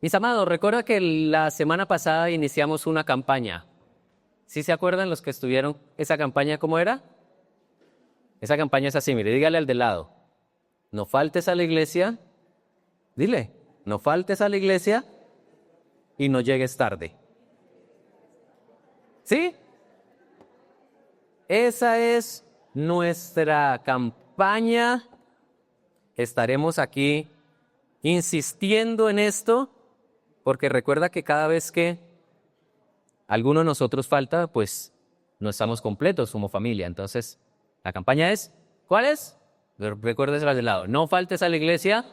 Mis amados, recuerda que la semana pasada iniciamos una campaña. ¿Sí se acuerdan los que estuvieron esa campaña cómo era? Esa campaña es así, mire, dígale al de lado. No faltes a la iglesia, dile, no faltes a la iglesia y no llegues tarde. ¿Sí? Esa es nuestra campaña. Estaremos aquí insistiendo en esto, porque recuerda que cada vez que alguno de nosotros falta, pues no estamos completos como familia. Entonces, la campaña es, ¿cuál es? Recuérdesela de lado, no faltes a la iglesia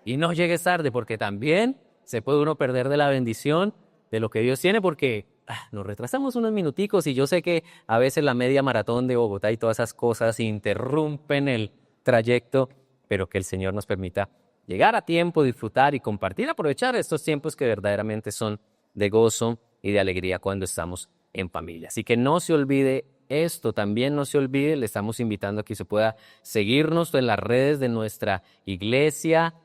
y no llegues tarde, porque también se puede uno perder de la bendición de lo que Dios tiene, porque nos retrasamos unos minuticos y yo sé que a veces la media maratón de Bogotá y todas esas cosas interrumpen el trayecto, pero que el Señor nos permita llegar a tiempo, disfrutar y compartir, aprovechar estos tiempos que verdaderamente son de gozo y de alegría cuando estamos en familia. Así que no se olvide esto, también no se olvide, le estamos invitando a que se pueda seguirnos en las redes de nuestra iglesia.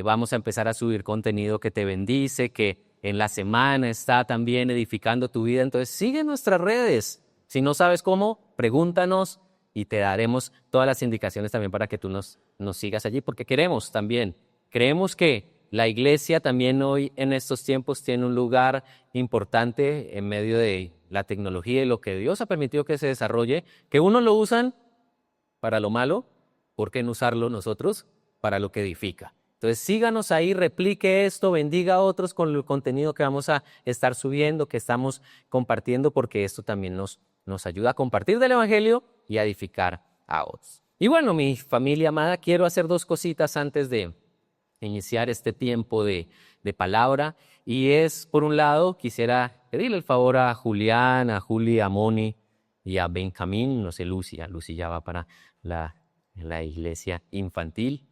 Vamos a empezar a subir contenido que te bendice, que en la semana está también edificando tu vida. Entonces sigue nuestras redes. Si no sabes cómo, pregúntanos y te daremos todas las indicaciones también para que tú nos sigas allí, porque queremos también, creemos que la iglesia también hoy en estos tiempos tiene un lugar importante en medio de la tecnología y lo que Dios ha permitido que se desarrolle, que unos lo usan para lo malo, ¿por qué no usarlo nosotros para lo que edifica? Entonces síganos ahí, replique esto, bendiga a otros con el contenido que vamos a estar subiendo, que estamos compartiendo, porque esto también nos ayuda a compartir del Evangelio y a edificar a otros. Y bueno, mi familia amada, quiero hacer dos cositas antes de iniciar este tiempo de palabra, y es, por un lado, quisiera pedirle el favor a Julián, a Juli, a Moni y a Benjamín, no sé, Lucy ya va para la iglesia infantil,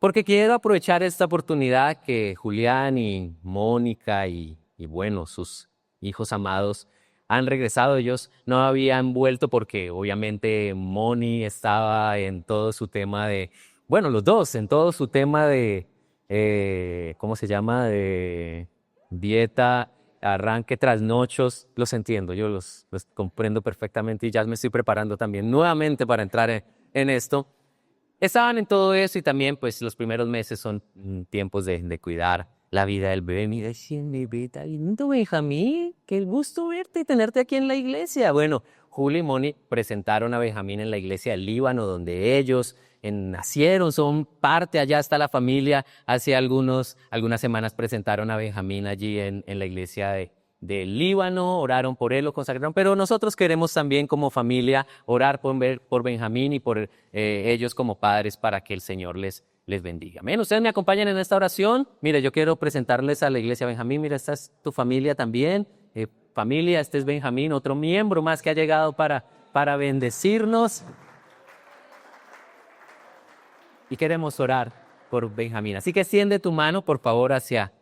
porque quiero aprovechar esta oportunidad que Julián y Mónica y bueno, sus hijos amados han regresado. Ellos no habían vuelto porque obviamente Moni estaba en todo su tema de, bueno, los dos, en todo su tema de, ¿cómo se llama? De dieta, arranque, trasnochos. Los entiendo, yo los comprendo perfectamente y ya me estoy preparando también nuevamente para entrar en esto. Estaban en todo eso y también pues los primeros meses son tiempos de cuidar la vida del bebé. Mira, sí, mi bebé, lindo Benjamín, qué gusto verte y tenerte aquí en la iglesia. Bueno, Julio y Moni presentaron a Benjamín en la iglesia del Líbano, donde ellos nacieron, son parte, allá está la familia. Hace algunas semanas presentaron a Benjamín allí en la iglesia del Líbano, oraron por él, lo consagraron, pero nosotros queremos también como familia orar por Benjamín y por ellos como padres para que el Señor les bendiga. Amén. Ustedes me acompañan en esta oración. Mire, yo quiero presentarles a la iglesia Benjamín. Mira, esta es tu familia también. Familia, este es Benjamín, otro miembro más que ha llegado para bendecirnos. Y queremos orar por Benjamín. Así que extiende tu mano, por favor, hacia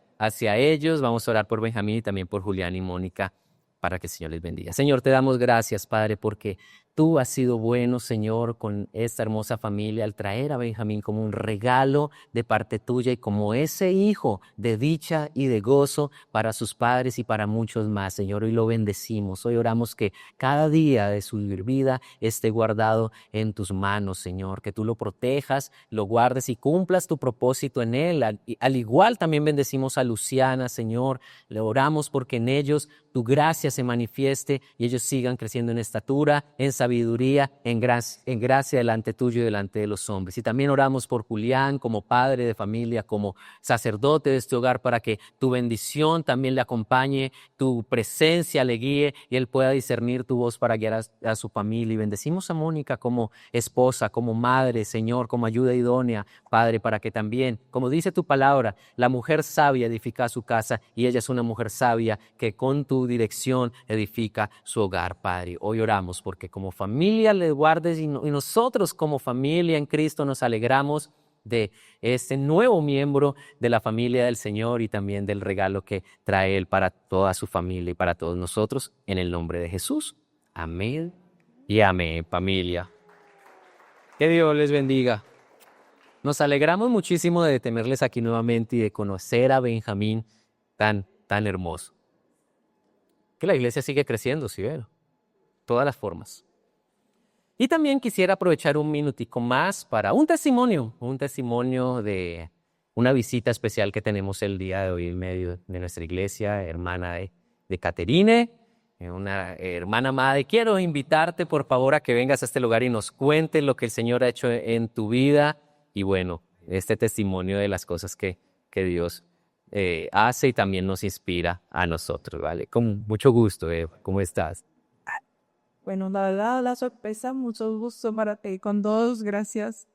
ellos. Vamos a orar por Benjamín y también por Julián y Mónica para que el Señor les bendiga. Señor, te damos gracias, Padre, porque tú has sido bueno, Señor, con esta hermosa familia al traer a Benjamín como un regalo de parte tuya y como ese hijo de dicha y de gozo para sus padres y para muchos más, Señor. Hoy lo bendecimos. Hoy oramos que cada día de su vida esté guardado en tus manos, Señor, que tú lo protejas, lo guardes y cumplas tu propósito en él. Al igual también bendecimos a Luciana, Señor. Le oramos porque en ellos tu gracia se manifieste y ellos sigan creciendo en estatura, en sabiduría, en gracia delante tuyo y delante de los hombres. Y también oramos por Julián como padre de familia, como sacerdote de este hogar, para que tu bendición también le acompañe, tu presencia le guíe y él pueda discernir tu voz para guiar a su familia. Y bendecimos a Mónica como esposa, como madre, Señor, como ayuda idónea, Padre, para que también, como dice tu palabra, la mujer sabia edifica su casa y ella es una mujer sabia que con tu dirección edifica su hogar, Padre. Hoy oramos porque como familia le guardes y nosotros como familia en Cristo nos alegramos de este nuevo miembro de la familia del Señor y también del regalo que trae Él para toda su familia y para todos nosotros, en el nombre de Jesús. Amén y amén, familia. Que Dios les bendiga. Nos alegramos muchísimo de tenerles aquí nuevamente y de conocer a Benjamín tan hermoso. Que la iglesia sigue creciendo, ¿sí ven? Todas las formas. Y también quisiera aprovechar un minutico más para un testimonio de una visita especial que tenemos el día de hoy en medio de nuestra iglesia, hermana de Caterine, una hermana amada. Y quiero invitarte, por favor, a que vengas a este lugar y nos cuentes lo que el Señor ha hecho en tu vida. Y bueno, este testimonio de las cosas que Dios hace y también nos inspira a nosotros, ¿vale? Con mucho gusto, Eva. ¿Cómo estás? Bueno, la verdad, la sorpresa, mucho gusto con todos. Gracias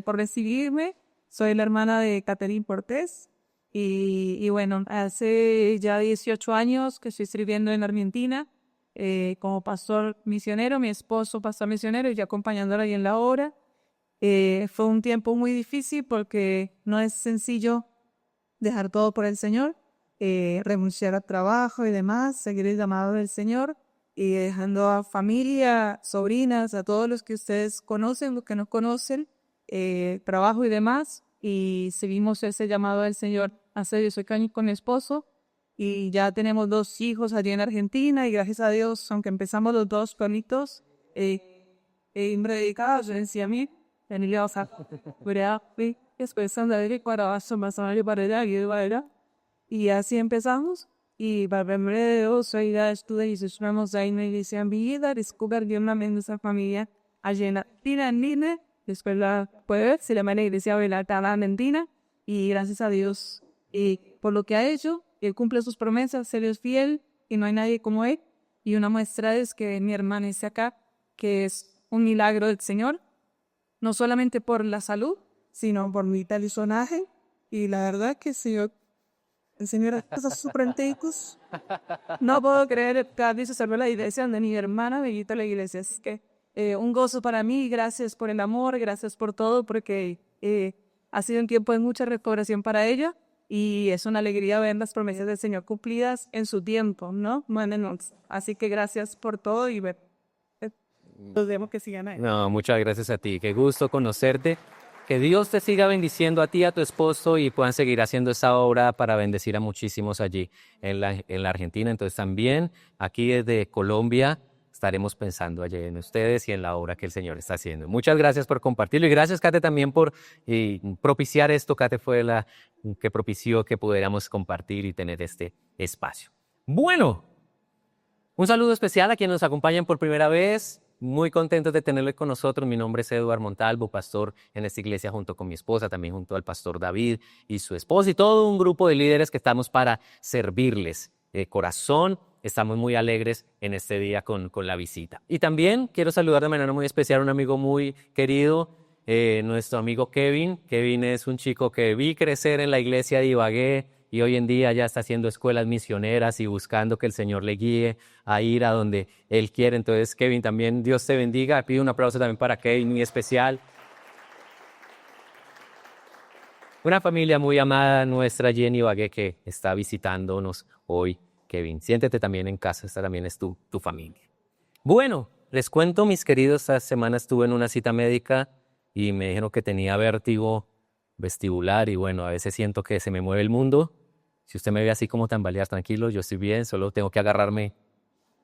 por recibirme. Soy la hermana de Catherine Portés y bueno, hace ya 18 años que estoy sirviendo en Argentina como pastor misionero, mi esposo pastor misionero y yo acompañándola ahí en la obra. Fue un tiempo muy difícil porque no es sencillo dejar todo por el Señor, renunciar al trabajo y demás, seguir el llamado del Señor y dejando a familia, sobrinas, a todos los que ustedes conocen, los que no conocen, trabajo y demás, y seguimos ese llamado del Señor hace 18 años con mi esposo, y ya tenemos 2 hijos allí en Argentina, y gracias a Dios, aunque empezamos los 2 perritos, dedicados, yo decía a mí, y así empezamos. Y para el soy ya estuve y estuvimos ahí en la iglesia en vida, descubrí una esa familia allí en Argentina, después la pues se llama la iglesia de la Argentina, y gracias a Dios por lo que ha hecho, él cumple sus promesas, él es fiel y no hay nadie como él. Y una muestra es que mi hermana está acá, que es un milagro del Señor, no solamente por la salud, sino por mi personaje. Y la verdad que sí, el Señor hace cosas sorprendentes. No puedo creer que a se salvó la iglesia de mi hermana, bendito la iglesia. Así que un gozo para mí, gracias por el amor, gracias por todo, porque ha sido un tiempo de mucha restauración para ella y es una alegría ver las promesas del Señor cumplidas en su tiempo, ¿no? Así que gracias por todo y ver. Los vemos que sigan ahí. No, muchas gracias a ti. Qué gusto conocerte. Que Dios te siga bendiciendo a ti y a tu esposo y puedan seguir haciendo esa obra para bendecir a muchísimos allí en la Argentina. Entonces también aquí desde Colombia estaremos pensando allí en ustedes y en la obra que el Señor está haciendo. Muchas gracias por compartirlo y gracias, Kate, también por propiciar esto. Kate fue la que propició que pudiéramos compartir y tener este espacio. Bueno, un saludo especial a quienes nos acompañan por primera vez. Muy contentos de tenerle con nosotros. Mi nombre es Eduardo Montalvo, pastor en esta iglesia junto con mi esposa, también junto al pastor David y su esposa y todo un grupo de líderes que estamos para servirles de corazón. Estamos muy alegres en este día con la visita. Y también quiero saludar de manera muy especial a un amigo muy querido, nuestro amigo Kevin. Kevin es un chico que vi crecer en la iglesia de Ibagué, y hoy en día ya está haciendo escuelas misioneras y buscando que el Señor le guíe a ir a donde Él quiere. Entonces, Kevin, también Dios te bendiga. Pido un aplauso también para Kevin, muy especial. Una familia muy amada nuestra, Jenny Ibagué, que está visitándonos hoy, Kevin. Siéntete también en casa, esta también es tu familia. Bueno, les cuento, mis queridos, esta semana estuve en una cita médica y me dijeron que tenía vértigo vestibular y bueno, a veces siento que se me mueve el mundo. Si usted me ve así como tambalear, tranquilo, yo estoy bien, solo tengo que agarrarme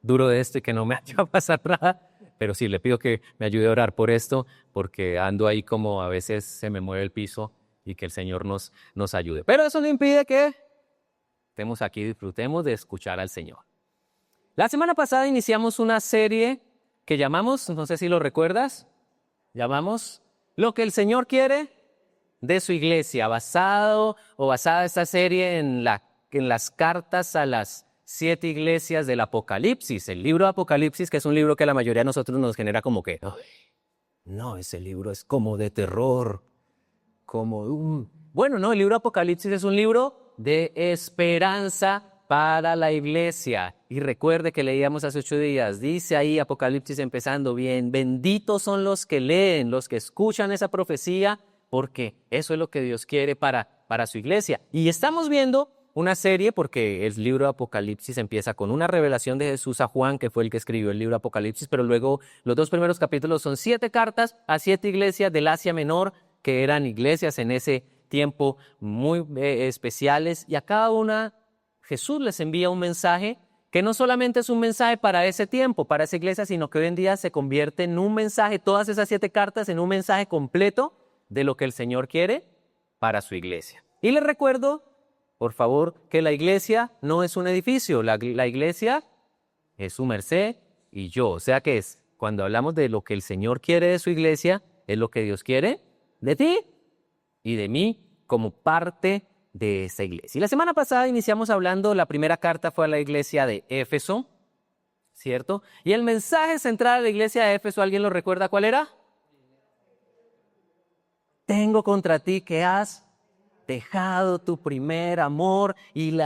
duro de esto y que no me vaya a pasar nada. Pero sí, le pido que me ayude a orar por esto, porque ando ahí como a veces se me mueve el piso y que el Señor nos ayude. Pero eso no impide que estemos aquí y disfrutemos de escuchar al Señor. La semana pasada iniciamos una serie que llamamos, no sé si lo recuerdas, llamamos Lo que el Señor quiere de su iglesia, basada esta serie en las cartas a las 7 iglesias del Apocalipsis. El libro de Apocalipsis, que es un libro que la mayoría de nosotros nos genera como que, no, ese libro es como de terror, Bueno, no, el libro de Apocalipsis es un libro de esperanza para la iglesia. Y recuerde que leíamos hace 8 días, dice ahí Apocalipsis empezando bien, benditos son los que leen, los que escuchan esa profecía, porque eso es lo que Dios quiere para su iglesia. Y estamos viendo una serie porque el libro de Apocalipsis empieza con una revelación de Jesús a Juan, que fue el que escribió el libro de Apocalipsis, pero luego los 2 primeros capítulos son 7 cartas a 7 iglesias del Asia Menor, que eran iglesias en ese tiempo muy especiales, y a cada una Jesús les envía un mensaje que no solamente es un mensaje para ese tiempo, para esa iglesia, sino que hoy en día se convierte en un mensaje, todas esas 7 cartas, en un mensaje completo de lo que el Señor quiere para su iglesia. Y les recuerdo, por favor, que la iglesia no es un edificio, la iglesia es su merced y yo. O sea que es, cuando hablamos de lo que el Señor quiere de su iglesia, es lo que Dios quiere de ti y de mí como parte de esa iglesia. Y la semana pasada iniciamos hablando, la primera carta fue a la iglesia de Éfeso, ¿cierto? Y el mensaje central de la iglesia de Éfeso, ¿alguien lo recuerda cuál era? Tengo contra ti que has dejado tu primer amor. Y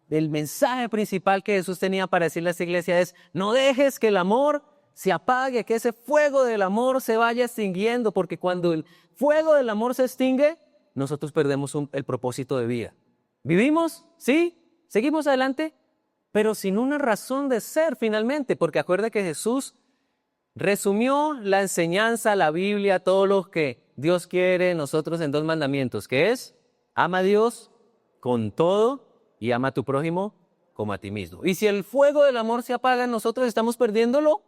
el mensaje principal que Jesús tenía para decirle a esa iglesia es: no dejes que el amor se apague, que ese fuego del amor se vaya extinguiendo, porque cuando el fuego del amor se extingue, nosotros perdemos el propósito de vida. ¿Vivimos? ¿Sí? ¿Seguimos adelante? Pero sin una razón de ser finalmente, porque acuerda que Jesús resumió la enseñanza, la Biblia, todo lo que Dios quiere de nosotros en 2 mandamientos, que es: ama a Dios con todo y ama a tu prójimo como a ti mismo. Y si el fuego del amor se apaga, nosotros estamos perdiéndolo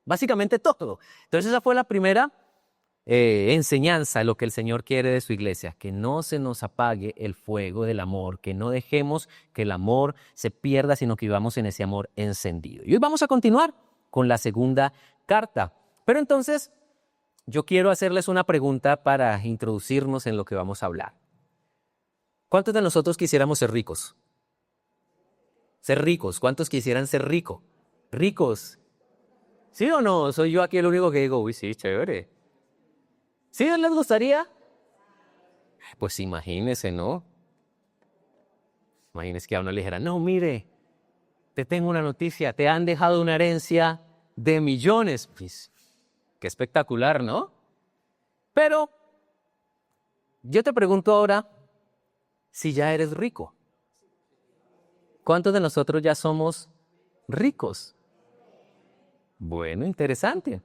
básicamente todo. Entonces esa fue la primera enseñanza, lo que el Señor quiere de su iglesia, que no se nos apague el fuego del amor, que no dejemos que el amor se pierda, sino que vivamos en ese amor encendido. Y hoy vamos a continuar con la segunda carta. Pero entonces yo quiero hacerles una pregunta para introducirnos en lo que vamos a hablar. ¿Cuántos de nosotros quisiéramos ser ricos? Ser ricos. ¿Cuántos quisieran ser ricos? Ricos. ¿Sí o no? Soy yo aquí el único que digo, uy, sí, chévere. ¿Sí les gustaría? Pues imagínense, ¿no? Imagínense que a uno le dijera: no, mire, te tengo una noticia, te han dejado una herencia de millones. Pues, qué espectacular, ¿no? Pero yo te pregunto ahora, si ya eres rico. ¿Cuántos de nosotros ya somos ricos? Bueno, interesante.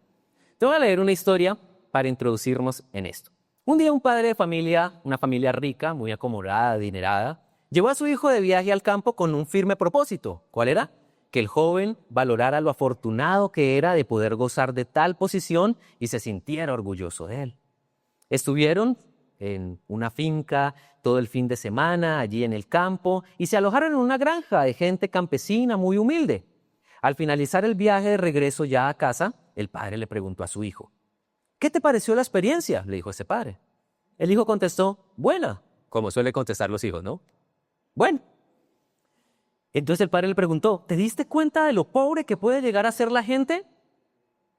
Te voy a leer una historia para introducirnos en esto. Un día un padre de familia, una familia rica, muy acomodada, adinerada, llevó a su hijo de viaje al campo con un firme propósito. ¿Cuál era? Que el joven valorara lo afortunado que era de poder gozar de tal posición y se sintiera orgulloso de él. Estuvieron en una finca todo el fin de semana, allí en el campo, y se alojaron en una granja de gente campesina muy humilde. Al finalizar el viaje de regreso ya a casa, el padre le preguntó a su hijo: ¿qué te pareció la experiencia?, le dijo ese padre. El hijo contestó: buena, como suele contestar los hijos, ¿no? Bueno. Entonces el padre le preguntó: ¿te diste cuenta de lo pobre que puede llegar a ser la gente?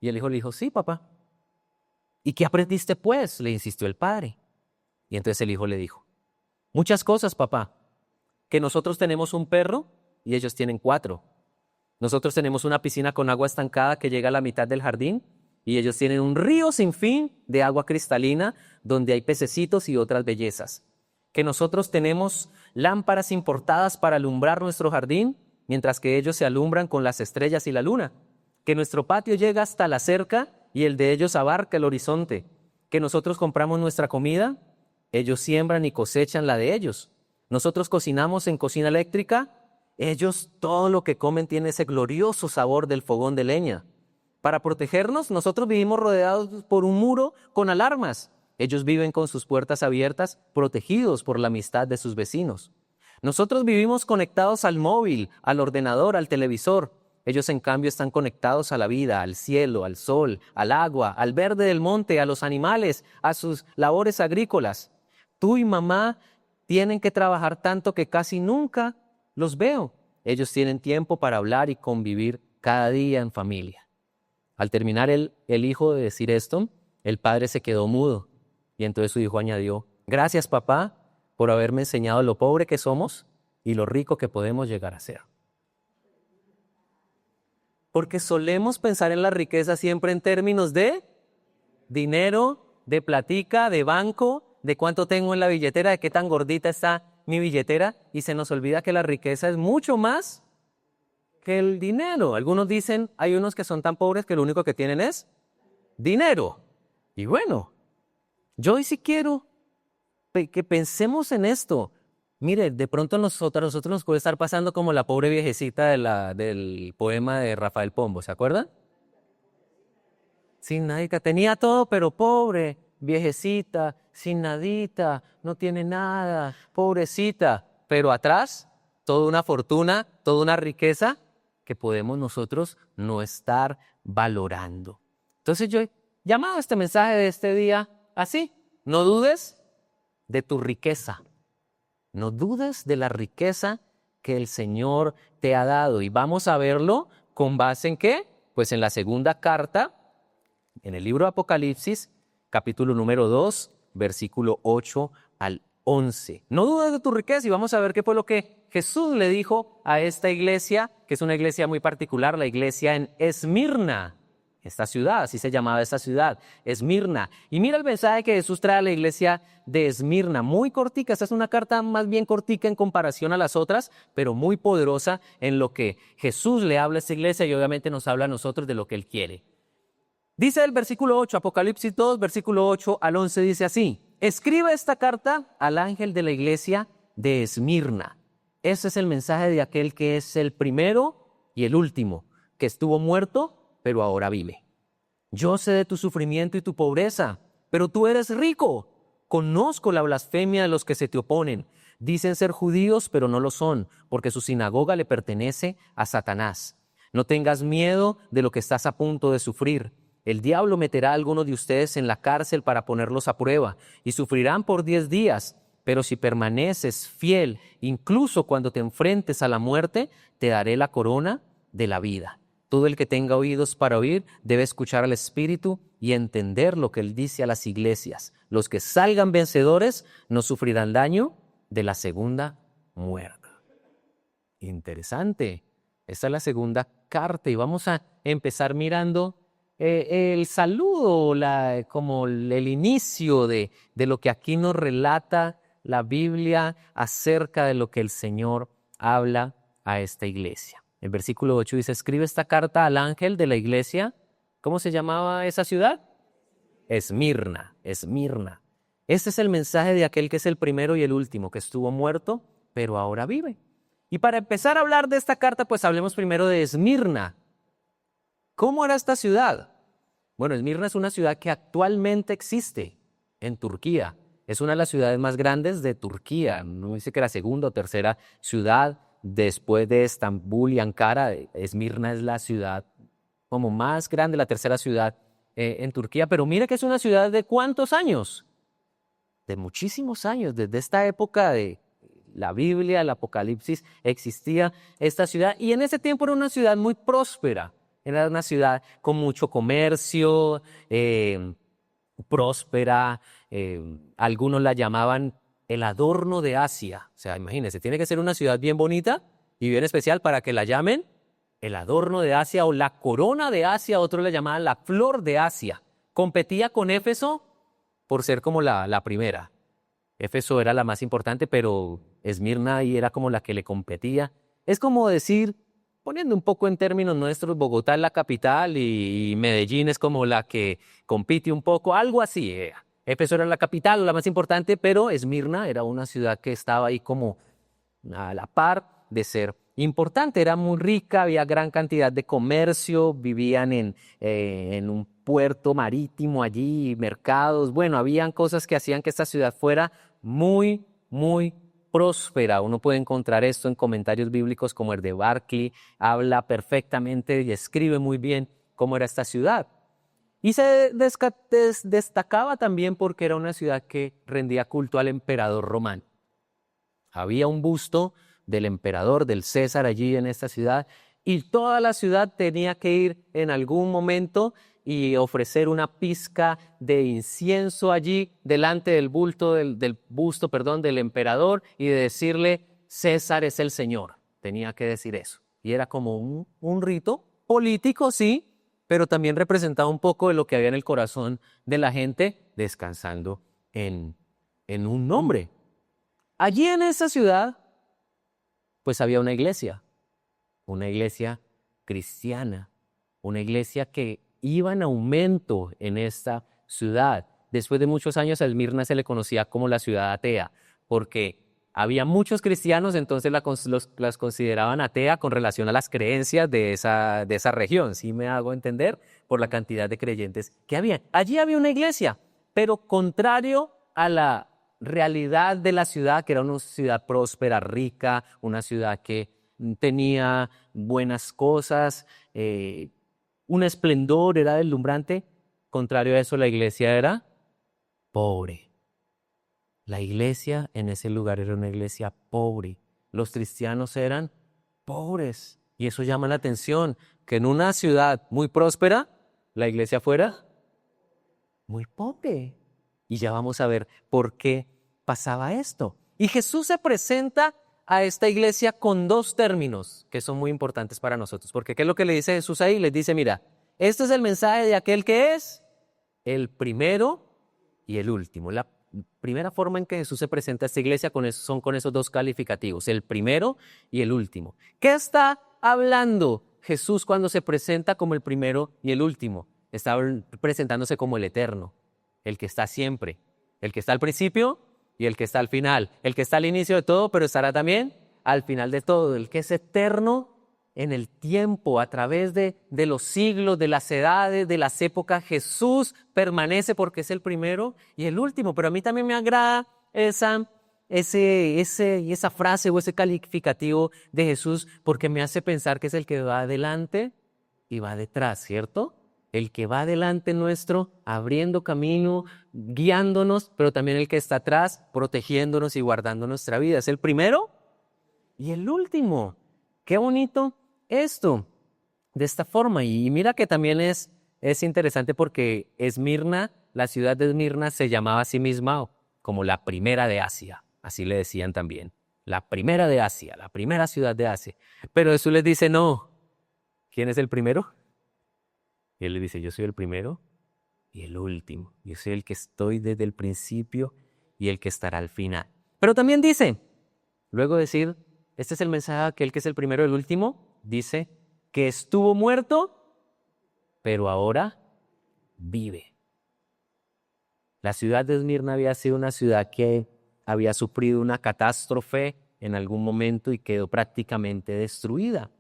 Y el hijo le dijo: sí, papá. ¿Y qué aprendiste pues?, le insistió el padre. Y entonces el hijo le dijo: muchas cosas, papá. Que nosotros tenemos un perro y ellos tienen 4. Nosotros tenemos una piscina con agua estancada que llega a la mitad del jardín y ellos tienen un río sin fin de agua cristalina donde hay pececitos y otras bellezas. Que nosotros tenemos lámparas importadas para alumbrar nuestro jardín, mientras que ellos se alumbran con las estrellas y la luna. Que nuestro patio llega hasta la cerca y el de ellos abarca el horizonte. Que nosotros compramos nuestra comida, ellos siembran y cosechan la de ellos. Nosotros cocinamos en cocina eléctrica, ellos todo lo que comen tiene ese glorioso sabor del fogón de leña. Para protegernos, nosotros vivimos rodeados por un muro con alarmas. Ellos viven con sus puertas abiertas, protegidos por la amistad de sus vecinos. Nosotros vivimos conectados al móvil, al ordenador, al televisor. Ellos, en cambio, están conectados a la vida, al cielo, al sol, al agua, al verde del monte, a los animales, a sus labores agrícolas. Tú y mamá tienen que trabajar tanto que casi nunca los veo. Ellos tienen tiempo para hablar y convivir cada día en familia. Al terminar el hijo de decir esto, el padre se quedó mudo. Y entonces su hijo añadió: gracias, papá, por haberme enseñado lo pobre que somos y lo rico que podemos llegar a ser. Porque solemos pensar en la riqueza siempre en términos de dinero, de platica, de banco, de cuánto tengo en la billetera, de qué tan gordita está mi billetera, y se nos olvida que la riqueza es mucho más que el dinero. Algunos dicen, hay unos que son tan pobres que lo único que tienen es dinero. Y bueno, Yo hoy sí quiero que pensemos en esto. Mire, de pronto a nosotros nos puede estar pasando como la pobre viejecita del poema de Rafael Pombo, ¿se acuerdan? Sin nadita, tenía todo, pero pobre, viejecita, sin nadita, no tiene nada, pobrecita. Pero atrás, toda una fortuna, toda una riqueza que podemos nosotros no estar valorando. Entonces yo he llamado este mensaje de este día así: no dudes de tu riqueza. No dudes de la riqueza que el Señor te ha dado. Y vamos a verlo con base en ¿qué? Pues en la segunda carta, en el libro de Apocalipsis, capítulo número 2, versículo 8 al 11. No dudes de tu riqueza, y vamos a ver qué fue lo que Jesús le dijo a esta iglesia, que es una iglesia muy particular, la iglesia en Esmirna. Esta ciudad, así se llamaba esta ciudad, Esmirna. Y mira el mensaje que Jesús trae a la iglesia de Esmirna, muy cortica. Esta es una carta más bien cortica en comparación a las otras, pero muy poderosa en lo que Jesús le habla a esta iglesia y obviamente nos habla a nosotros de lo que Él quiere. Dice el versículo 8, Apocalipsis 2, versículo 8 al 11, dice así: escribe esta carta al ángel de la iglesia de Esmirna. Ese es el mensaje de aquel que es el primero y el último, que estuvo muerto, pero ahora vive. Yo sé de tu sufrimiento y tu pobreza, pero tú eres rico. Conozco la blasfemia de los que se te oponen. Dicen ser judíos, pero no lo son, porque su sinagoga le pertenece a Satanás. No tengas miedo de lo que estás a punto de sufrir. El diablo meterá a algunos de ustedes en la cárcel para ponerlos a prueba, y sufrirán por 10 días. Pero si permaneces fiel, incluso cuando te enfrentes a la muerte, te daré la corona de la vida. Todo el que tenga oídos para oír debe escuchar al Espíritu y entender lo que Él dice a las iglesias. Los que salgan vencedores no sufrirán daño de la segunda muerte. Interesante. Esta es la segunda carta y vamos a empezar mirando el saludo, como el inicio de lo que aquí nos relata la Biblia acerca de lo que el Señor habla a esta iglesia. El versículo 8 dice: escribe esta carta al ángel de la iglesia. ¿Cómo se llamaba esa ciudad? Esmirna, Esmirna. Este es el mensaje de aquel que es el primero y el último, que estuvo muerto, pero ahora vive. Y para empezar a hablar de esta carta, pues hablemos primero de Esmirna. ¿Cómo era esta ciudad? Bueno, Esmirna es una ciudad que actualmente existe en Turquía. Es una de las ciudades más grandes de Turquía. No dice que la segunda o tercera ciudad después de Estambul y Ankara. Esmirna es la ciudad como más grande, la tercera ciudad en Turquía. Pero mira que es una ciudad de ¿cuántos años? De muchísimos años. Desde esta época de la Biblia, el Apocalipsis, existía esta ciudad. Y en ese tiempo era una ciudad muy próspera. Era una ciudad con mucho comercio, próspera. Algunos la llamaban el adorno de Asia. O sea, imagínense, tiene que ser una ciudad bien bonita y bien especial para que la llamen el adorno de Asia o la corona de Asia. Otros la llamaban la flor de Asia. Competía con Éfeso por ser como la primera. Éfeso era la más importante, pero Esmirna ahí era como la que le competía. Es como decir, poniendo un poco en términos nuestros, Bogotá es la capital y Medellín es como la que compite un poco, algo así. Éfeso era la capital o la más importante, pero Esmirna era una ciudad que estaba ahí como a la par de ser importante. Era muy rica, había gran cantidad de comercio, vivían en un puerto marítimo allí, mercados. Bueno, habían cosas que hacían que esta ciudad fuera muy, muy próspera. Uno puede encontrar esto en comentarios bíblicos como el de Barclay. Habla perfectamente y escribe muy bien cómo era esta ciudad. Y se destacaba también porque era una ciudad que rendía culto al emperador romano. Había un busto del emperador, del César, allí en esta ciudad, y toda la ciudad tenía que ir en algún momento y ofrecer una pizca de incienso allí delante del busto del emperador y de decirle: César es el Señor. Tenía que decir eso. Y era como un rito político, sí, pero también representaba un poco de lo que había en el corazón de la gente descansando en un nombre. Allí en esa ciudad, pues había una iglesia cristiana, una iglesia que iba en aumento en esta ciudad. después de muchos años a Esmirna se le conocía como la ciudad atea, porque había muchos cristianos, entonces las consideraban atea con relación a las creencias de esa región, ¿sí me hago entender? Por la cantidad de creyentes que había. Allí había una iglesia, pero contrario a la realidad de la ciudad, que era una ciudad próspera, rica, una ciudad que tenía buenas cosas, un esplendor, era deslumbrante. Contrario a eso, la iglesia era pobre. La iglesia en ese lugar era una iglesia pobre. Los cristianos eran pobres. Y eso llama la atención, que en una ciudad muy próspera, la iglesia fuera muy pobre. Y ya vamos a ver por qué pasaba esto. Y Jesús se presenta a esta iglesia con dos términos que son muy importantes para nosotros. Porque ¿qué es lo que le dice Jesús ahí? Les dice, mira, este es el mensaje de aquel que es el primero y el último. La primera forma en que Jesús se presenta a esta iglesia son con esos dos calificativos, el primero y el último. ¿Qué está hablando Jesús cuando se presenta como el primero y el último? Está presentándose como el eterno, el que está siempre, el que está al principio y el que está al final, el que está al inicio de todo, pero estará también al final de todo, el que es eterno en el tiempo, a través de los siglos, de las edades, de las épocas. Jesús permanece porque es el primero y el último. Pero a mí también me agrada esa frase o ese calificativo de Jesús, porque me hace pensar que es el que va adelante y va detrás, ¿cierto? El que va adelante nuestro, abriendo camino, guiándonos, pero también el que está atrás, protegiéndonos y guardando nuestra vida. Es el primero y el último. Qué bonito esto, de esta forma. Y mira que también es interesante porque Esmirna, la ciudad de Esmirna, se llamaba a sí misma como la primera de Asia. Así le decían también. La primera de Asia, la primera ciudad de Asia. Pero Jesús les dice, no. ¿Quién es el primero? Y él le dice, yo soy el primero y el último. Yo soy el que estoy desde el principio y el que estará al final. Pero también dice, luego de decir, este es el mensaje de aquel que es el primero y el último, dice que estuvo muerto, pero ahora vive. La ciudad de Esmirna había sido una ciudad que había sufrido una catástrofe en algún momento y quedó prácticamente destruida.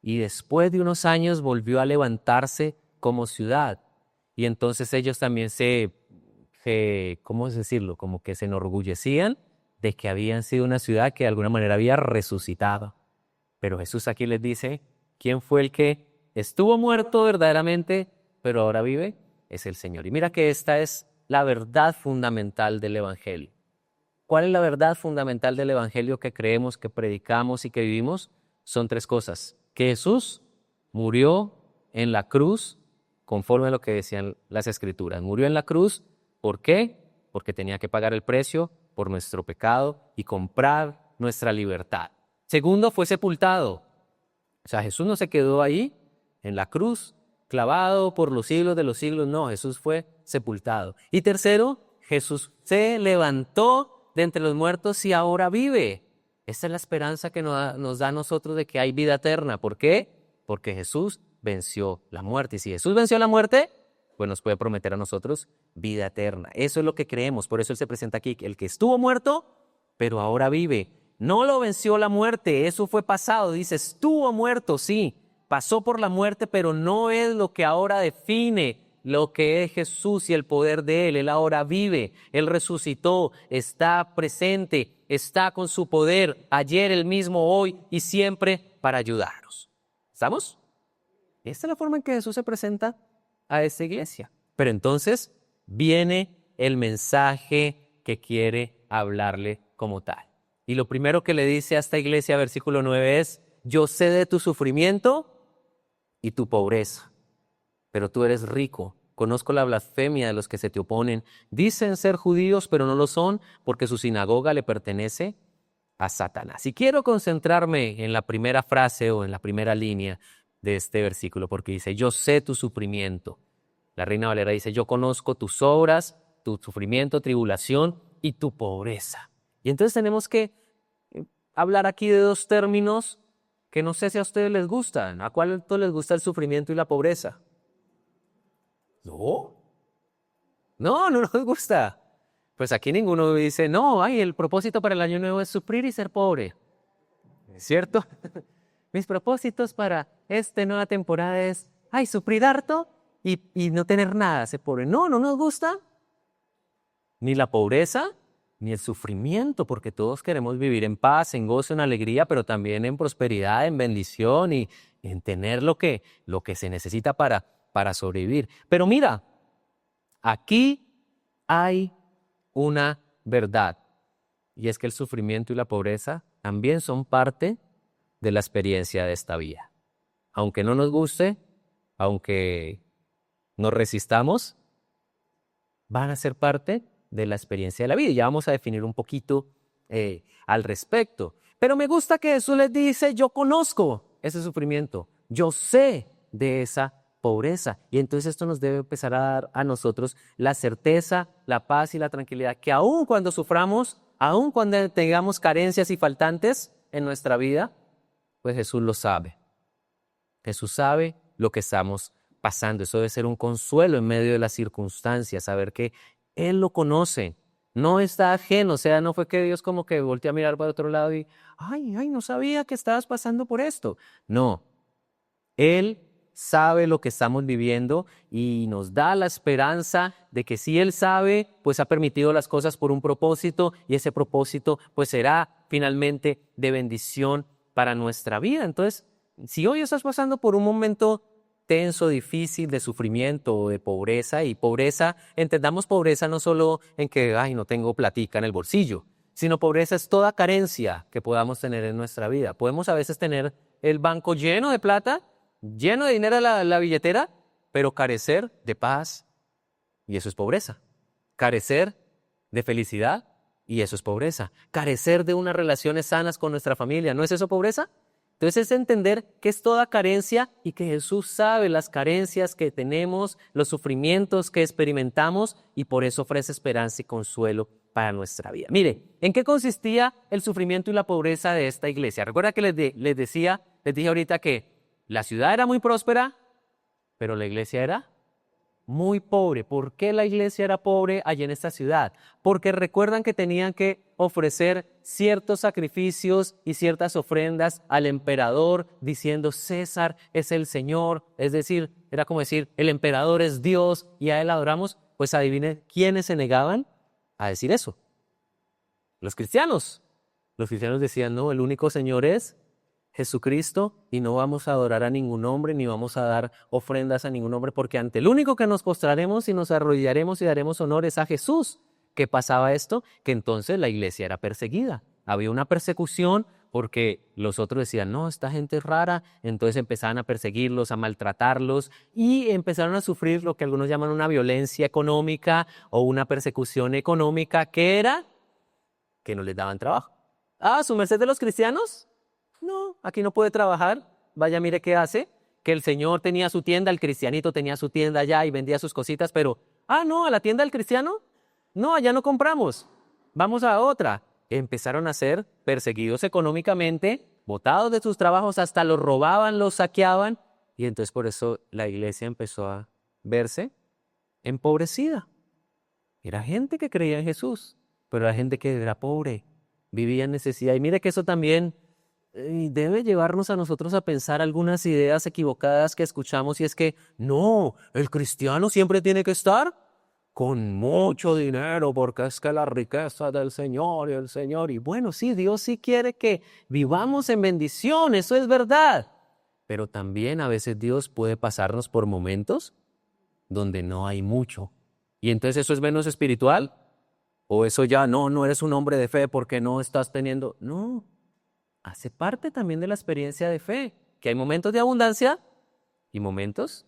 Y después de unos años volvió a levantarse como ciudad. Y entonces ellos también ¿cómo decirlo? Como que se enorgullecían de que habían sido una ciudad que de alguna manera había resucitado. Pero Jesús aquí les dice, ¿quién fue el que estuvo muerto verdaderamente, pero ahora vive? Es el Señor. Y mira que esta es la verdad fundamental del Evangelio. ¿Cuál es la verdad fundamental del Evangelio que creemos, que predicamos y que vivimos? Son tres cosas. Que Jesús murió en la cruz conforme a lo que decían las Escrituras. Murió en la cruz, ¿por qué? Porque tenía que pagar el precio por nuestro pecado y comprar nuestra libertad. Segundo, fue sepultado. O sea, Jesús no se quedó ahí en la cruz, clavado por los siglos de los siglos. No, Jesús fue sepultado. Y tercero, Jesús se levantó de entre los muertos y ahora vive. Esta es la esperanza que nos da a nosotros de que hay vida eterna. ¿Por qué? Porque Jesús venció la muerte. Y si Jesús venció la muerte, pues nos puede prometer a nosotros vida eterna. Eso es lo que creemos. Por eso Él se presenta aquí. El que estuvo muerto, pero ahora vive. No lo venció la muerte. Eso fue pasado. Dice, estuvo muerto, sí. Pasó por la muerte, pero no es lo que ahora define lo que es Jesús y el poder de Él. Él ahora vive, Él resucitó, está presente, está con su poder ayer, el mismo, hoy y siempre para ayudarnos. ¿Estamos? Esta es la forma en que Jesús se presenta a esta iglesia. Pero entonces viene el mensaje que quiere hablarle como tal. Y lo primero que le dice a esta iglesia, versículo 9, es, yo sé de tu sufrimiento y tu pobreza, pero tú eres rico. Conozco la blasfemia de los que se te oponen. Dicen ser judíos, pero no lo son, porque su sinagoga le pertenece a Satanás. Y quiero concentrarme en la primera frase o en la primera línea de este versículo, porque dice, yo sé tu sufrimiento. La Reina Valera dice, yo conozco tus obras, tu sufrimiento, tribulación y tu pobreza. Y entonces tenemos que hablar aquí de dos términos que no sé si a ustedes les gustan. ¿A cuánto les gusta el sufrimiento y la pobreza? No. No, no nos gusta. Pues aquí ninguno dice, no, ay, el propósito para el año nuevo es sufrir y ser pobre. ¿Es cierto? Mis propósitos para esta nueva temporada es, ay, sufrir harto y no tener nada, ser pobre. No, no nos gusta ni la pobreza, ni el sufrimiento, porque todos queremos vivir en paz, en gozo, en alegría, pero también en prosperidad, en bendición y en tener lo que se necesita para sobrevivir. Pero mira, aquí hay una verdad, y es que el sufrimiento y la pobreza también son parte de la experiencia de esta vida. Aunque no nos guste, aunque nos resistamos, van a ser parte de la experiencia de la vida. Y ya vamos a definir un poquito al respecto. Pero me gusta que Jesús les dice, yo conozco ese sufrimiento, yo sé de esa pobreza. Y entonces esto nos debe empezar a dar a nosotros la certeza, la paz y la tranquilidad, que aun cuando suframos, aun cuando tengamos carencias y faltantes en nuestra vida, pues Jesús lo sabe. Jesús sabe lo que estamos pasando. Eso debe ser un consuelo en medio de las circunstancias, saber que Él lo conoce, no está ajeno. O sea, no fue que Dios como que voltea a mirar para otro lado y, ay, no sabía que estabas pasando por esto. No, Él sabe lo que estamos viviendo y nos da la esperanza de que si Él sabe, pues ha permitido las cosas por un propósito y ese propósito pues será finalmente de bendición para nuestra vida. Entonces, si hoy estás pasando por un momento tenso, difícil, de sufrimiento o de pobreza, y pobreza, entendamos pobreza no solo en que, ay, no tengo platica en el bolsillo, sino pobreza es toda carencia que podamos tener en nuestra vida. Podemos a veces tener el banco lleno de plata, lleno de dinero en la billetera, pero carecer de paz, y eso es pobreza. Carecer de felicidad, y eso es pobreza. Carecer de unas relaciones sanas con nuestra familia, ¿no es eso pobreza? Entonces es entender que es toda carencia y que Jesús sabe las carencias que tenemos, los sufrimientos que experimentamos y por eso ofrece esperanza y consuelo para nuestra vida. Mire, ¿en qué consistía el sufrimiento y la pobreza de esta iglesia? Recuerda que les dije ahorita que la ciudad era muy próspera, pero la iglesia era muy pobre. ¿Por qué la iglesia era pobre allí en esta ciudad? Porque recuerdan que tenían que ofrecer ciertos sacrificios y ciertas ofrendas al emperador, diciendo César es el Señor, es decir, era como decir, el emperador es Dios y a él adoramos. Pues adivinen quiénes se negaban a decir eso. Los cristianos. Los cristianos decían, no, el único Señor es Jesucristo y no vamos a adorar a ningún hombre ni vamos a dar ofrendas a ningún hombre, porque ante el único que nos postraremos y nos arrodillaremos y daremos honores a Jesús. ¿Qué pasaba esto? Que entonces la iglesia era perseguida. Había una persecución porque los otros decían, no, esta gente es rara. Entonces empezaban a perseguirlos, a maltratarlos y empezaron a sufrir lo que algunos llaman una violencia económica o una persecución económica, que era que no les daban trabajo. Ah, ¿su merced de los cristianos? No, aquí no puede trabajar. Vaya, mire qué hace. Que el Señor tenía su tienda, el cristianito tenía su tienda allá y vendía sus cositas, pero, no, a la tienda del cristiano, no, allá no compramos. Vamos a otra. Empezaron a ser perseguidos económicamente, botados de sus trabajos, hasta los robaban, los saqueaban. Y entonces por eso la iglesia empezó a verse empobrecida. Era gente que creía en Jesús, pero era gente que era pobre, vivía en necesidad. Y mire que eso también debe llevarnos a nosotros a pensar algunas ideas equivocadas que escuchamos, y es que no, el cristiano siempre tiene que estar con mucho dinero porque es que la riqueza del Señor y el Señor. Y bueno, sí, Dios sí quiere que vivamos en bendición, eso es verdad. Pero también a veces Dios puede pasarnos por momentos donde no hay mucho. Y entonces eso es menos espiritual, o eso ya no eres un hombre de fe porque no estás teniendo. No. Hace parte también de la experiencia de fe, que hay momentos de abundancia y momentos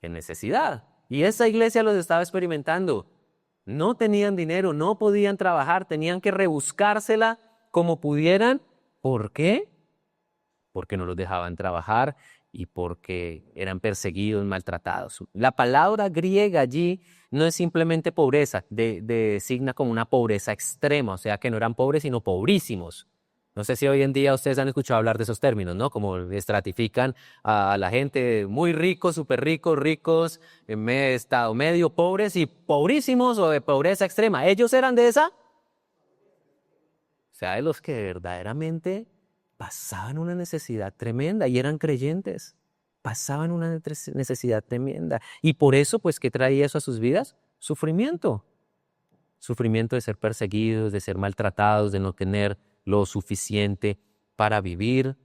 de necesidad. Y esa iglesia los estaba experimentando. No tenían dinero, no podían trabajar, tenían que rebuscársela como pudieran. ¿Por qué? Porque no los dejaban trabajar y porque eran perseguidos, maltratados. La palabra griega allí no es simplemente pobreza, designa como una pobreza extrema, o sea que no eran pobres sino pobrísimos. No sé si hoy en día ustedes han escuchado hablar de esos términos, ¿no? Como estratifican a la gente muy ricos, súper ricos, ricos, en estado medio, pobres y pobrísimos o de pobreza extrema. Ellos eran de esa. O sea, de los que verdaderamente pasaban una necesidad tremenda y eran creyentes. Pasaban una necesidad tremenda. Y por eso, pues, ¿qué traía eso a sus vidas? Sufrimiento. Sufrimiento de ser perseguidos, de ser maltratados, de no tener lo suficiente para vivir.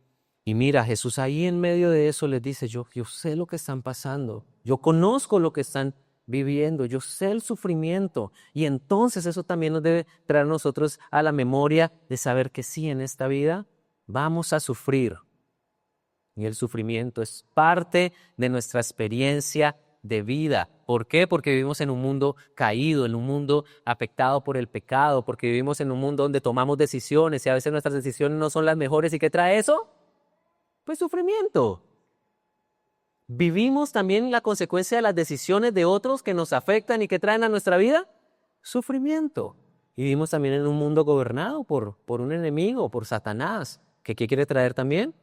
Y mira, Jesús ahí en medio de eso les dice, yo sé lo que están pasando, yo conozco lo que están viviendo, yo sé el sufrimiento. Y entonces eso también nos debe traer a nosotros a la memoria de saber que sí, en esta vida vamos a sufrir. Y el sufrimiento es parte de nuestra experiencia de vida. ¿Por qué? Porque vivimos en un mundo caído, en un mundo afectado por el pecado, porque vivimos en un mundo donde tomamos decisiones y a veces nuestras decisiones no son las mejores. ¿Y qué trae eso? Pues sufrimiento. ¿Vivimos también la consecuencia de las decisiones de otros que nos afectan y que traen a nuestra vida? Sufrimiento. Y vivimos también en un mundo gobernado por un enemigo, por Satanás. ¿Qué quiere traer también?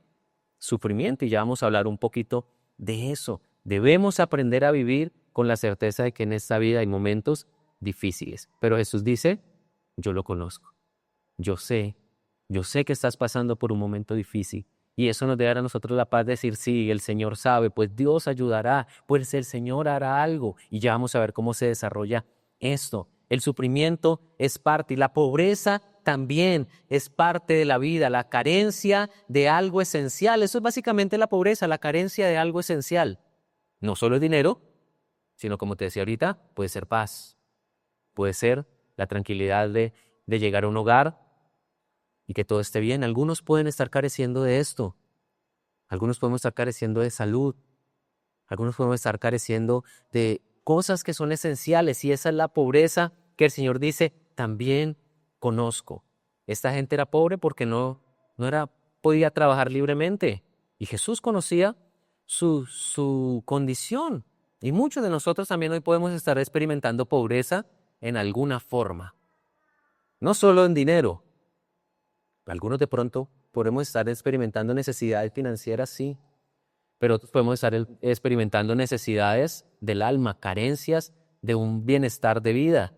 Sufrimiento. Y ya vamos a hablar un poquito de eso. Debemos aprender a vivir con la certeza de que en esta vida hay momentos difíciles. Pero Jesús dice, yo lo conozco. Yo sé que estás pasando por un momento difícil. Y eso nos debe dar a nosotros la paz de decir, sí, el Señor sabe, pues Dios ayudará, pues el Señor hará algo. Y ya vamos a ver cómo se desarrolla esto. El sufrimiento es parte y la pobreza también es parte de la vida, la carencia de algo esencial. Eso es básicamente la pobreza, la carencia de algo esencial. No solo el dinero, sino como te decía ahorita, puede ser paz, puede ser la tranquilidad de llegar a un hogar y que todo esté bien. Algunos pueden estar careciendo de esto. Algunos podemos estar careciendo de salud. Algunos podemos estar careciendo de cosas que son esenciales y esa es la pobreza que el Señor dice, también conozco. Esta gente era pobre porque no podía trabajar libremente y Jesús conocía su condición. Y muchos de nosotros también hoy podemos estar experimentando pobreza en alguna forma. No solo en dinero. Algunos de pronto podemos estar experimentando necesidades financieras, sí, pero otros podemos estar experimentando necesidades del alma, carencias de un bienestar de vida.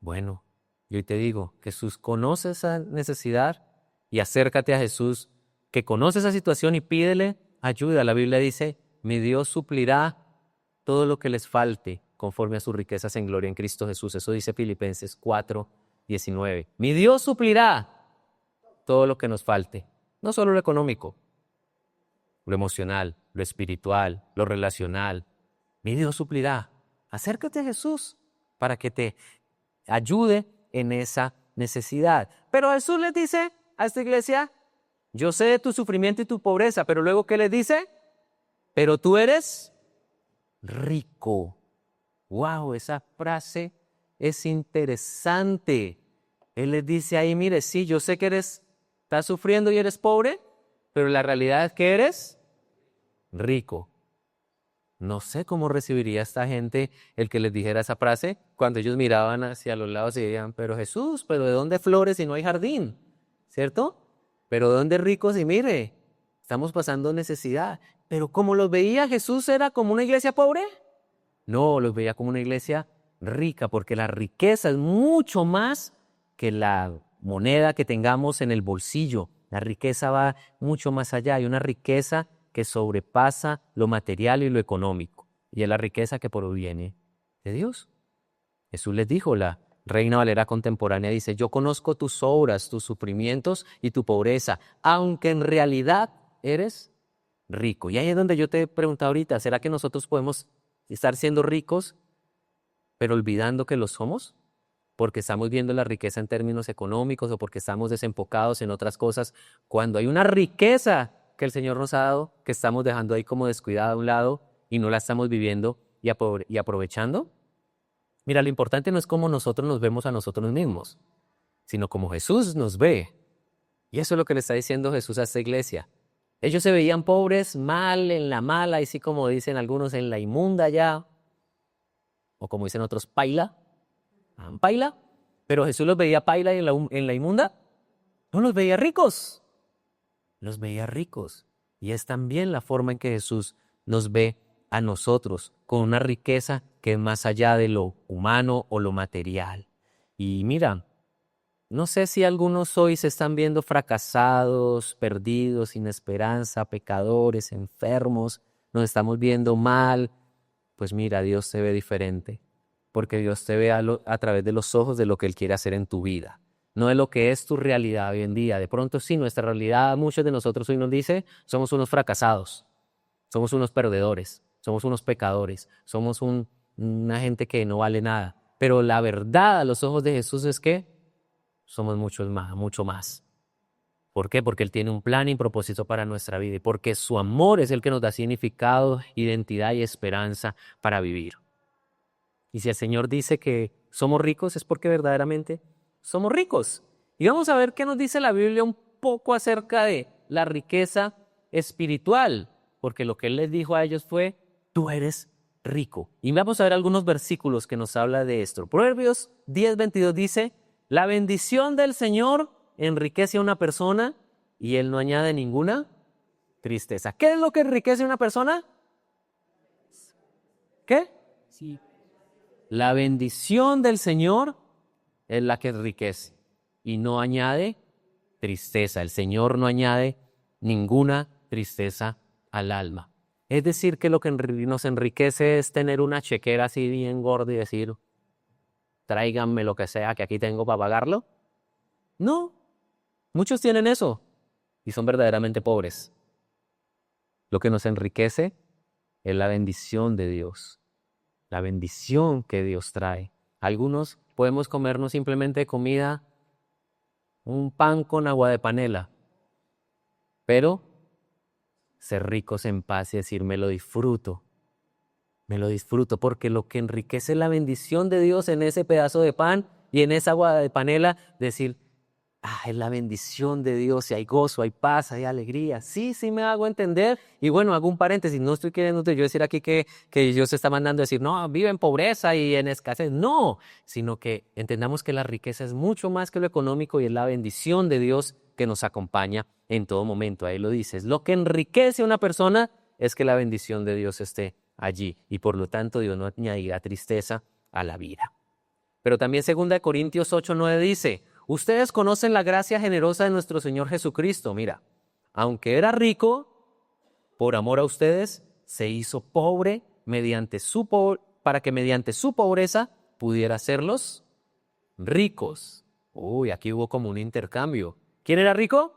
Bueno, yo hoy te digo, Jesús conoce esa necesidad y acércate a Jesús, que conoce esa situación y pídele ayuda. La Biblia dice, mi Dios suplirá todo lo que les falte conforme a sus riquezas en gloria en Cristo Jesús. Eso dice Filipenses 4:19. Mi Dios suplirá todo lo que nos falte, no solo lo económico, lo emocional, lo espiritual, lo relacional. Mi Dios suplirá. Acércate a Jesús para que te ayude en esa necesidad. Pero Jesús les dice a esta iglesia, yo sé de tu sufrimiento y tu pobreza, pero luego ¿qué les dice? Pero tú eres rico. Wow, esa frase es interesante. Él les dice ahí, mire, sí, yo sé que estás sufriendo y eres pobre, pero la realidad es que eres rico. No sé cómo recibiría esta gente el que les dijera esa frase cuando ellos miraban hacia los lados y decían, pero Jesús, ¿pero de dónde flores si no hay jardín? ¿Cierto? ¿Pero de dónde ricos? Y mire, estamos pasando necesidad. Pero como los veía Jesús, ¿era como una iglesia pobre? No, los veía como una iglesia rica, porque la riqueza es mucho más que la moneda que tengamos en el bolsillo. La riqueza va mucho más allá. Hay una riqueza que sobrepasa lo material y lo económico. Y es la riqueza que proviene de Dios. Jesús les dijo, la Reina Valera contemporánea dice, yo conozco tus obras, tus sufrimientos y tu pobreza, aunque en realidad eres rico. Y ahí es donde yo te he preguntado ahorita, ¿será que nosotros podemos estar siendo ricos, pero olvidando que lo somos? Porque estamos viendo la riqueza en términos económicos o porque estamos desenfocados en otras cosas, cuando hay una riqueza que el Señor nos ha dado, que estamos dejando ahí como descuidada a un lado y no la estamos viviendo y aprovechando. Mira, lo importante no es cómo nosotros nos vemos a nosotros mismos, sino como Jesús nos ve. Y eso es lo que le está diciendo Jesús a esta iglesia. Ellos se veían pobres, mal, en la mala, y sí como dicen algunos, en la inmunda ya, o como dicen otros, paila. Paila, pero Jesús los veía paila y en la inmunda, no los veía ricos. los veía ricos. Y es también la forma en que Jesús nos ve a nosotros, con una riqueza que es más allá de lo humano o lo material. Y mira, no sé si algunos hoy se están viendo fracasados, perdidos, sin esperanza, pecadores, enfermos, nos estamos viendo mal. Pues mira, Dios te ve diferente, porque Dios te ve a través de los ojos de lo que Él quiere hacer en tu vida, no de lo que es tu realidad hoy en día. De pronto sí, nuestra realidad, muchos de nosotros hoy nos dice, somos unos fracasados, somos unos perdedores, somos unos pecadores, somos una gente que no vale nada. Pero la verdad a los ojos de Jesús es que somos mucho más. ¿Por qué? Porque Él tiene un plan y propósito para nuestra vida y porque su amor es el que nos da significado, identidad y esperanza para vivir. Y si el Señor dice que somos ricos es porque verdaderamente somos ricos. Y vamos a ver qué nos dice la Biblia un poco acerca de la riqueza espiritual, porque lo que Él les dijo a ellos fue, tú eres rico. Y vamos a ver algunos versículos que nos habla de esto. Proverbios 10:22 dice, la bendición del Señor enriquece a una persona y Él no añade ninguna tristeza. ¿Qué es lo que enriquece a una persona? ¿Qué? Sí. La bendición del Señor es la que enriquece y no añade tristeza. El Señor no añade ninguna tristeza al alma. Es decir, que lo que nos enriquece es tener una chequera así bien gorda y decir, tráiganme lo que sea que aquí tengo para pagarlo. No, muchos tienen eso y son verdaderamente pobres. Lo que nos enriquece es la bendición de Dios, la bendición que Dios trae. Algunos podemos comernos simplemente comida, un pan con agua de panela, pero ser ricos en paz y decir, me lo disfruto porque lo que enriquece la bendición de Dios en ese pedazo de pan y en esa agua de panela, decir, es la bendición de Dios y hay gozo, hay paz, hay alegría. Sí, me hago entender. Y bueno, hago un paréntesis, no estoy queriendo yo decir aquí que Dios se está mandando a decir, no, vive en pobreza y en escasez. No, sino que entendamos que la riqueza es mucho más que lo económico y es la bendición de Dios que nos acompaña en todo momento. Ahí lo dices. Lo que enriquece a una persona es que la bendición de Dios esté allí y por lo tanto Dios no añadirá tristeza a la vida. Pero también 2 Corintios 8:9 dice, ustedes conocen la gracia generosa de nuestro Señor Jesucristo. Mira, aunque era rico, por amor a ustedes, se hizo pobre para que mediante su pobreza pudiera hacerlos ricos. Uy, aquí hubo como un intercambio. ¿Quién era rico?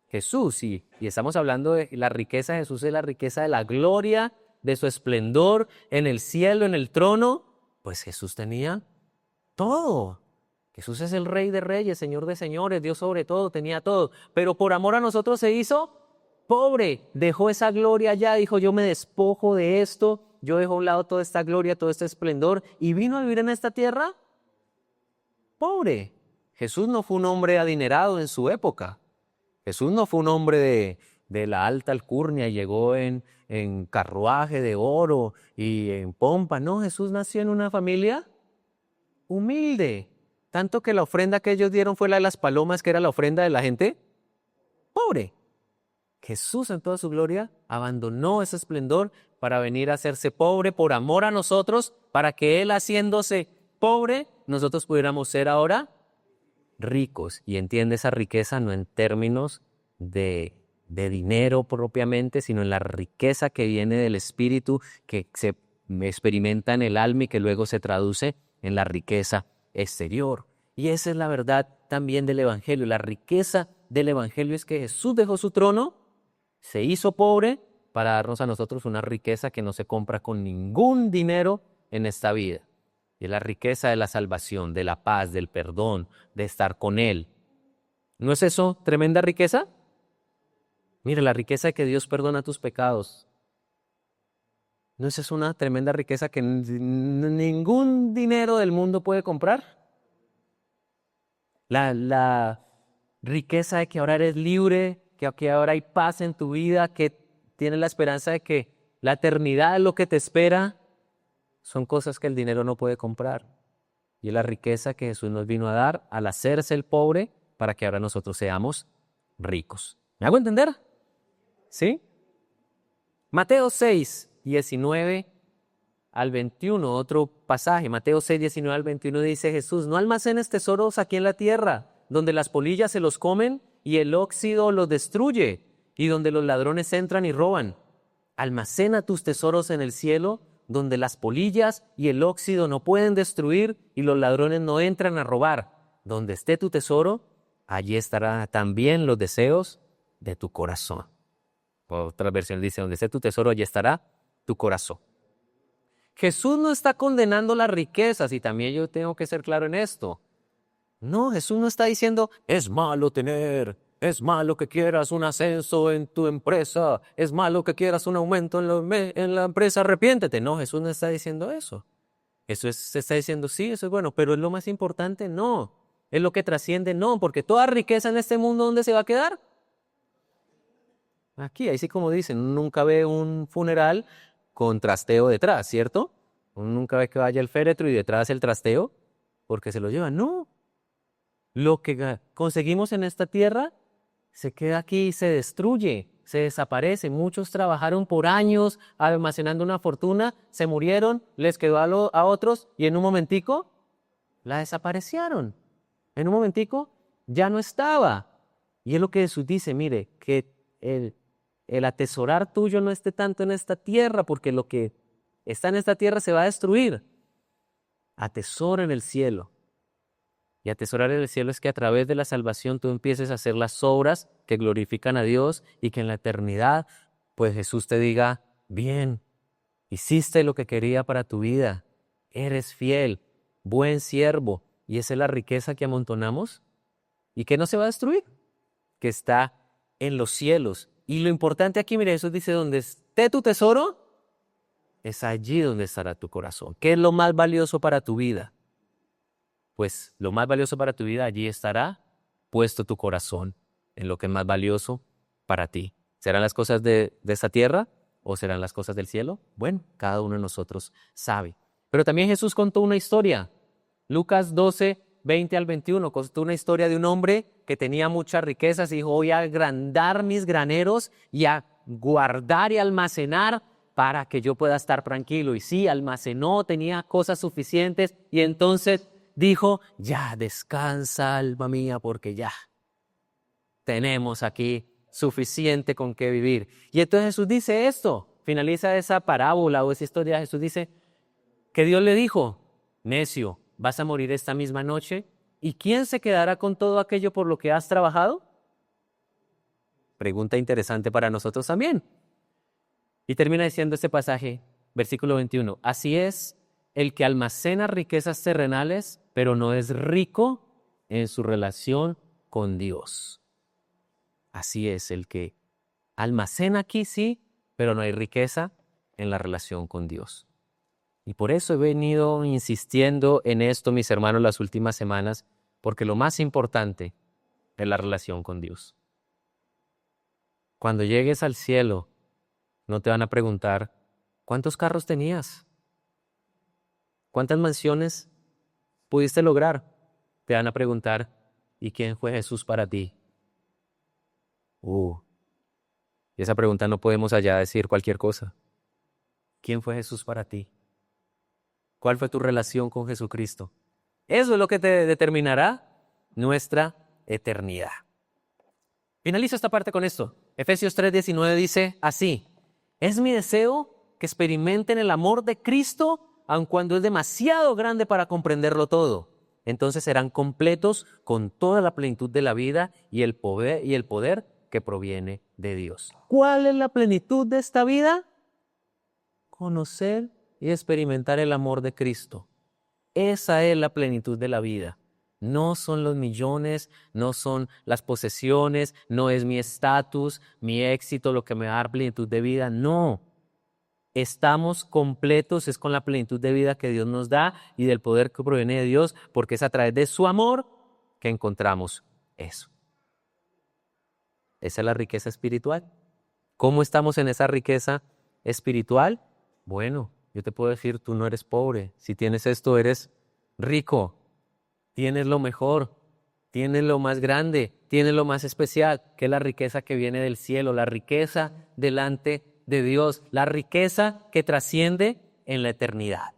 Jesús, sí. Y estamos hablando de la riqueza de Jesús, es la riqueza de la gloria, de su esplendor en el cielo, en el trono. Pues Jesús tenía todo. Jesús es el Rey de Reyes, Señor de Señores, Dios sobre todo, tenía todo. Pero por amor a nosotros se hizo pobre, dejó esa gloria allá, dijo, yo me despojo de esto, yo dejo a un lado toda esta gloria, todo este esplendor, y vino a vivir en esta tierra pobre. Jesús no fue un hombre adinerado en su época. Jesús no fue un hombre de la alta alcurnia y llegó en carruaje de oro y en pompa. No, Jesús nació en una familia humilde. Tanto que la ofrenda que ellos dieron fue la de las palomas, que era la ofrenda de la gente pobre. Jesús en toda su gloria abandonó ese esplendor para venir a hacerse pobre por amor a nosotros, para que Él haciéndose pobre, nosotros pudiéramos ser ahora ricos. Y entiende esa riqueza no en términos de dinero propiamente, sino en la riqueza que viene del Espíritu, que se experimenta en el alma y que luego se traduce en la riqueza exterior. Y esa es la verdad también del Evangelio. La riqueza del Evangelio es que Jesús dejó su trono, se hizo pobre para darnos a nosotros una riqueza que no se compra con ningún dinero en esta vida. Y es la riqueza de la salvación, de la paz, del perdón, de estar con Él. ¿No es eso tremenda riqueza? Mire, la riqueza de que Dios perdona tus pecados. ¿No es eso una tremenda riqueza que ningún dinero del mundo puede comprar? La riqueza de que ahora eres libre, que ahora hay paz en tu vida, que tienes la esperanza de que la eternidad es lo que te espera, son cosas que el dinero no puede comprar. Y es la riqueza que Jesús nos vino a dar al hacerse el pobre para que ahora nosotros seamos ricos. ¿Me hago entender? ¿Sí? Mateo 6, 19 al 21, otro pasaje. Mateo 6, 19 al 21 dice Jesús: no almacenes tesoros aquí en la tierra, donde las polillas se los comen y el óxido los destruye, y donde los ladrones entran y roban. Almacena tus tesoros en el cielo, donde las polillas y el óxido no pueden destruir y los ladrones no entran a robar. Donde esté tu tesoro, allí estarán también los deseos de tu corazón. Otra versión dice: donde esté tu tesoro, allí estará tu corazón. Jesús no está condenando las riquezas, y también yo tengo que ser claro en esto. No, Jesús no está diciendo, es malo es malo que quieras un ascenso en tu empresa, es malo que quieras un aumento en la empresa, arrepiéntete. No, Jesús no está diciendo eso. Se está diciendo, sí, eso es bueno, pero es lo más importante, no. Es lo que trasciende, no, porque toda riqueza en este mundo, ¿dónde se va a quedar? Aquí, ahí sí, como dicen, uno nunca ve un funeral con trasteo detrás, ¿cierto? Uno nunca ve que vaya el féretro y detrás el trasteo porque se lo llevan. No, lo que conseguimos en esta tierra se queda aquí y se destruye, se desaparece. Muchos trabajaron por años almacenando una fortuna, se murieron, les quedó a otros y en un momentico la desaparecieron. En un momentico ya no estaba. Y es lo que Jesús dice, mire, que el atesorar tuyo no esté tanto en esta tierra, porque lo que está en esta tierra se va a destruir. Atesora en el cielo. Y atesorar en el cielo es que a través de la salvación tú empieces a hacer las obras que glorifican a Dios y que en la eternidad, pues Jesús te diga, bien, hiciste lo que quería para tu vida, eres fiel, buen siervo. Y esa es la riqueza que amontonamos y que no se va a destruir, que está en los cielos. Y lo importante aquí, mire, Jesús dice, donde esté tu tesoro, es allí donde estará tu corazón. ¿Qué es lo más valioso para tu vida? Pues lo más valioso para tu vida, allí estará puesto tu corazón en lo que es más valioso para ti. ¿Serán las cosas de esta tierra o serán las cosas del cielo? Bueno, cada uno de nosotros sabe. Pero también Jesús contó una historia. Lucas 12, 20 al 21, contó una historia de un hombre que tenía muchas riquezas y dijo, voy a agrandar mis graneros y a guardar y almacenar para que yo pueda estar tranquilo. Y sí, almacenó, tenía cosas suficientes y entonces dijo, ya descansa alma mía porque ya tenemos aquí suficiente con qué vivir. Y entonces Jesús dice esto, finaliza esa parábola o esa historia. Jesús dice que Dios le dijo, necio, vas a morir esta misma noche. ¿Y quién se quedará con todo aquello por lo que has trabajado? Pregunta interesante para nosotros también. Y termina diciendo este pasaje, versículo 21. Así es el que almacena riquezas terrenales, pero no es rico en su relación con Dios. Así es el que almacena aquí, sí, pero no hay riqueza en la relación con Dios. Y por eso he venido insistiendo en esto, mis hermanos, las últimas semanas, porque lo más importante es la relación con Dios. Cuando llegues al cielo, no te van a preguntar, ¿cuántos carros tenías? ¿Cuántas mansiones pudiste lograr? Te van a preguntar, ¿y quién fue Jesús para ti? Y esa pregunta no podemos allá decir cualquier cosa. ¿Quién fue Jesús para ti? ¿Cuál fue tu relación con Jesucristo? Eso es lo que te determinará nuestra eternidad. Finalizo esta parte con esto. Efesios 3:19 dice así, es mi deseo que experimenten el amor de Cristo, aun cuando es demasiado grande para comprenderlo todo. Entonces serán completos con toda la plenitud de la vida y el poder que proviene de Dios. ¿Cuál es la plenitud de esta vida? Conocer y experimentar el amor de Cristo. Esa es la plenitud de la vida. No son los millones, no son las posesiones, no es mi estatus, mi éxito, lo que me va a dar plenitud de vida. No. Estamos completos, es con la plenitud de vida que Dios nos da y del poder que proviene de Dios, porque es a través de su amor que encontramos eso. Esa es la riqueza espiritual. ¿Cómo estamos en esa riqueza espiritual? Bueno, yo te puedo decir, tú no eres pobre. Si tienes esto, eres rico. Tienes lo mejor. tienen lo más grande, tienen lo más especial, que es la riqueza que viene del cielo, la riqueza delante de Dios, la riqueza que trasciende en la eternidad.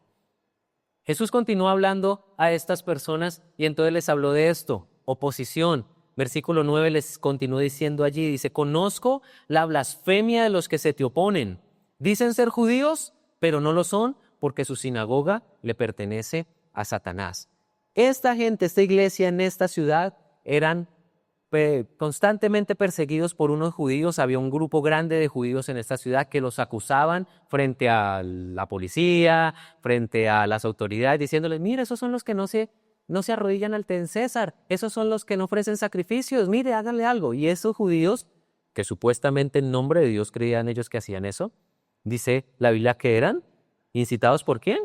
Jesús continuó hablando a estas personas y entonces les habló de esto, oposición. Versículo 9 les continuó diciendo allí, dice, conozco la blasfemia de los que se te oponen. Dicen ser judíos, pero no lo son porque su sinagoga le pertenece a Satanás. Esta gente, esta iglesia en esta ciudad eran constantemente perseguidos por unos judíos. Había un grupo grande de judíos en esta ciudad que los acusaban frente a la policía, frente a las autoridades, diciéndoles, mire, esos son los que no se arrodillan ante César, esos son los que no ofrecen sacrificios, mire, háganle algo. Y esos judíos, que supuestamente en nombre de Dios creían ellos que hacían eso, dice la Biblia que eran incitados ¿por quién?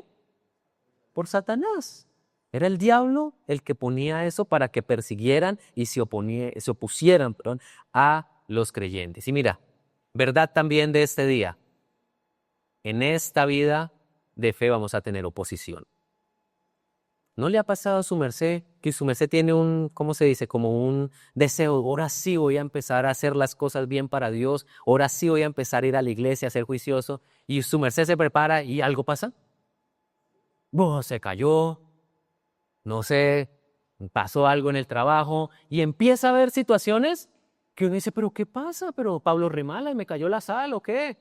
Por Satanás. Era el diablo el que ponía eso para que persiguieran y se opusieran a los creyentes. Y mira, verdad también de este día. En esta vida de fe vamos a tener oposición. ¿No le ha pasado a su merced que su merced tiene un, ¿cómo se dice? Como un deseo, ahora sí voy a empezar a hacer las cosas bien para Dios, ahora sí voy a empezar a ir a la iglesia, a ser juicioso, y su merced se prepara y algo pasa? Se cayó, no sé, pasó algo en el trabajo y empieza a haber situaciones que uno dice, ¿pero qué pasa? ¿Pero Pablo remala y me cayó la sal o qué?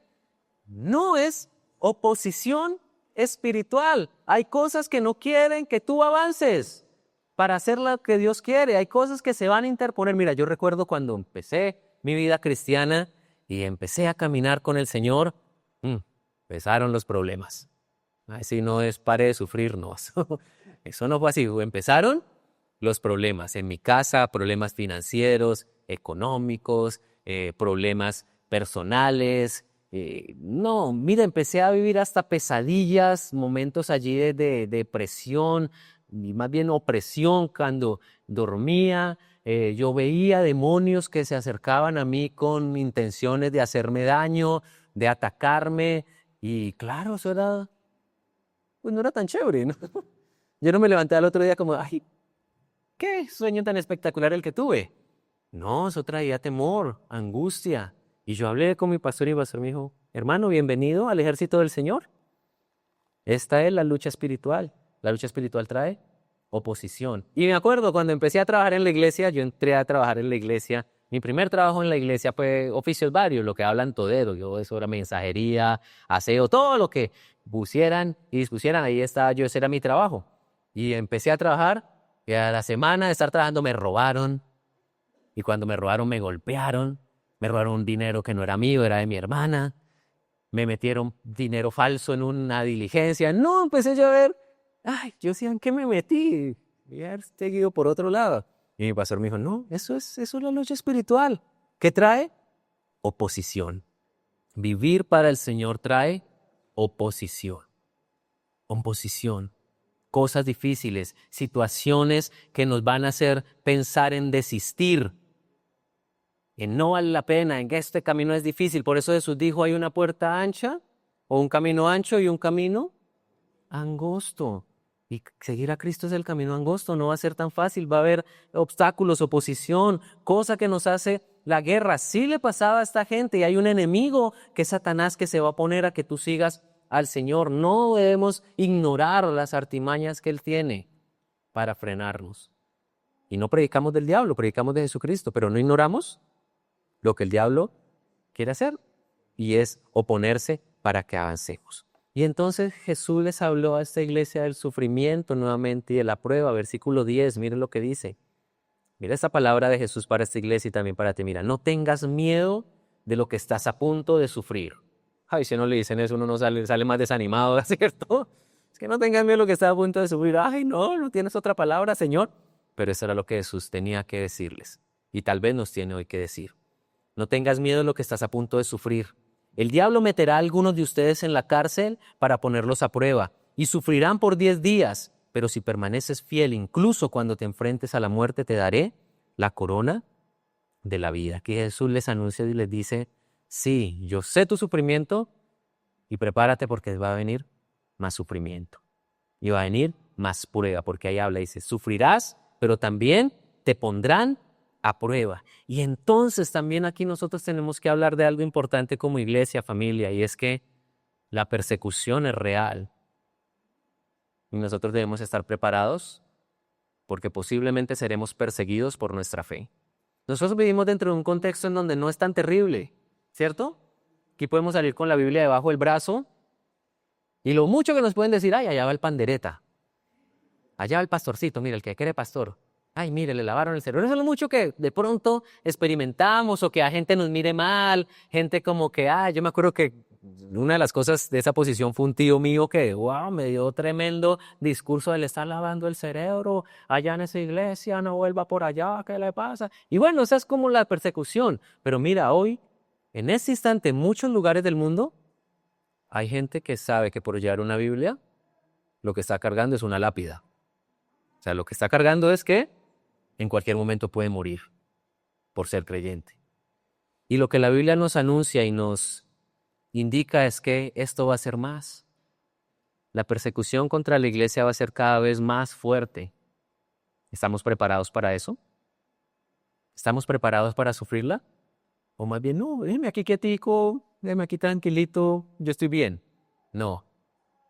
No, es oposición espiritual. Hay cosas que no quieren que tú avances para hacer lo que Dios quiere. Hay cosas que se van a interponer. Mira, yo recuerdo cuando empecé mi vida cristiana y empecé a caminar con el Señor, empezaron los problemas. Así no es pare de sufrir, no. Eso no fue así. Empezaron los problemas en mi casa, problemas financieros, económicos, problemas personales. No, mira, empecé a vivir hasta pesadillas, momentos allí de depresión, y más bien opresión cuando dormía. Yo veía demonios que se acercaban a mí con intenciones de hacerme daño, de atacarme. Y claro, eso era, pues no era tan chévere, ¿no? Yo no me levanté al otro día como, ay, qué sueño tan espectacular el que tuve. No, eso traía temor, angustia. Y yo hablé con mi pastor y mi pastor me dijo, hermano, bienvenido al ejército del Señor. Esta es la lucha espiritual. La lucha espiritual trae oposición. Y me acuerdo cuando empecé a trabajar en la iglesia, yo entré a trabajar en la iglesia. Mi primer trabajo en la iglesia fue oficios varios, lo que hablan todero. Yo eso era mensajería, aseo, todo lo que pusieran y dispusieran, ahí estaba yo, ese era mi trabajo. Y empecé a trabajar y a la semana de estar trabajando me robaron. Y cuando me robaron me golpearon. Me robaron un dinero que no era mío, era de mi hermana. Me metieron dinero falso en una diligencia. No, empecé yo a ver. Ay, yo decía, ¿en qué me metí? Y haber seguido por otro lado. Y mi pastor me dijo, no, eso es la lucha espiritual. ¿Qué trae? Oposición. Vivir para el Señor trae oposición. Oposición. Cosas difíciles, situaciones que nos van a hacer pensar en desistir, en no vale la pena, en que este camino es difícil. Por eso Jesús dijo, hay una puerta ancha, o un camino ancho y un camino angosto. Y seguir a Cristo es el camino angosto, no va a ser tan fácil, va a haber obstáculos, oposición, cosa que nos hace la guerra. Sí le pasaba a esta gente y hay un enemigo que es Satanás que se va a poner a que tú sigas al Señor. No debemos ignorar las artimañas que Él tiene para frenarnos. Y no predicamos del diablo, predicamos de Jesucristo, pero no ignoramos lo que el diablo quiere hacer y es oponerse para que avancemos. Y entonces Jesús les habló a esta iglesia del sufrimiento nuevamente y de la prueba. Versículo 10, miren lo que dice. Mira esta palabra de Jesús para esta iglesia y también para ti. Mira, no tengas miedo de lo que estás a punto de sufrir. Ay, si no le dicen eso, uno no sale más desanimado, ¿cierto? Es que no tengas miedo de lo que estás a punto de sufrir. Ay, no tienes otra palabra, Señor. Pero eso era lo que Jesús tenía que decirles. Y tal vez nos tiene hoy que decir. No tengas miedo de lo que estás a punto de sufrir. El diablo meterá a algunos de ustedes en la cárcel para ponerlos a prueba y sufrirán por 10 días, pero si permaneces fiel, incluso cuando te enfrentes a la muerte, te daré la corona de la vida. Aquí Jesús les anuncia y les dice, sí, yo sé tu sufrimiento y prepárate porque va a venir más sufrimiento y va a venir más prueba, porque ahí habla, dice, sufrirás, pero también te pondrán a prueba. Y entonces también aquí nosotros tenemos que hablar de algo importante como iglesia, familia, y es que la persecución es real. Y nosotros debemos estar preparados porque posiblemente seremos perseguidos por nuestra fe. Nosotros vivimos dentro de un contexto en donde no es tan terrible, ¿cierto? Aquí podemos salir con la Biblia debajo del brazo y lo mucho que nos pueden decir, ay, allá va el pandereta, allá va el pastorcito, mira, el que quiere pastor. Ay, mire, le lavaron el cerebro. Eso es lo mucho que de pronto experimentamos o que a gente nos mire mal, gente como que, yo me acuerdo que una de las cosas de esa posición fue un tío mío que, wow, me dio tremendo discurso de le estar lavando el cerebro allá en esa iglesia, no vuelva por allá, ¿qué le pasa? Y bueno, esa es como la persecución. Pero mira, hoy, en este instante, en muchos lugares del mundo, hay gente que sabe que por llevar una Biblia, lo que está cargando es una lápida. O sea, lo que está cargando es que en cualquier momento puede morir por ser creyente. Y lo que la Biblia nos anuncia y nos indica es que esto va a ser más. La persecución contra la iglesia va a ser cada vez más fuerte. ¿Estamos preparados para eso? ¿Estamos preparados para sufrirla? O más bien, no, déjeme aquí quietico, déjeme aquí tranquilito, yo estoy bien. No,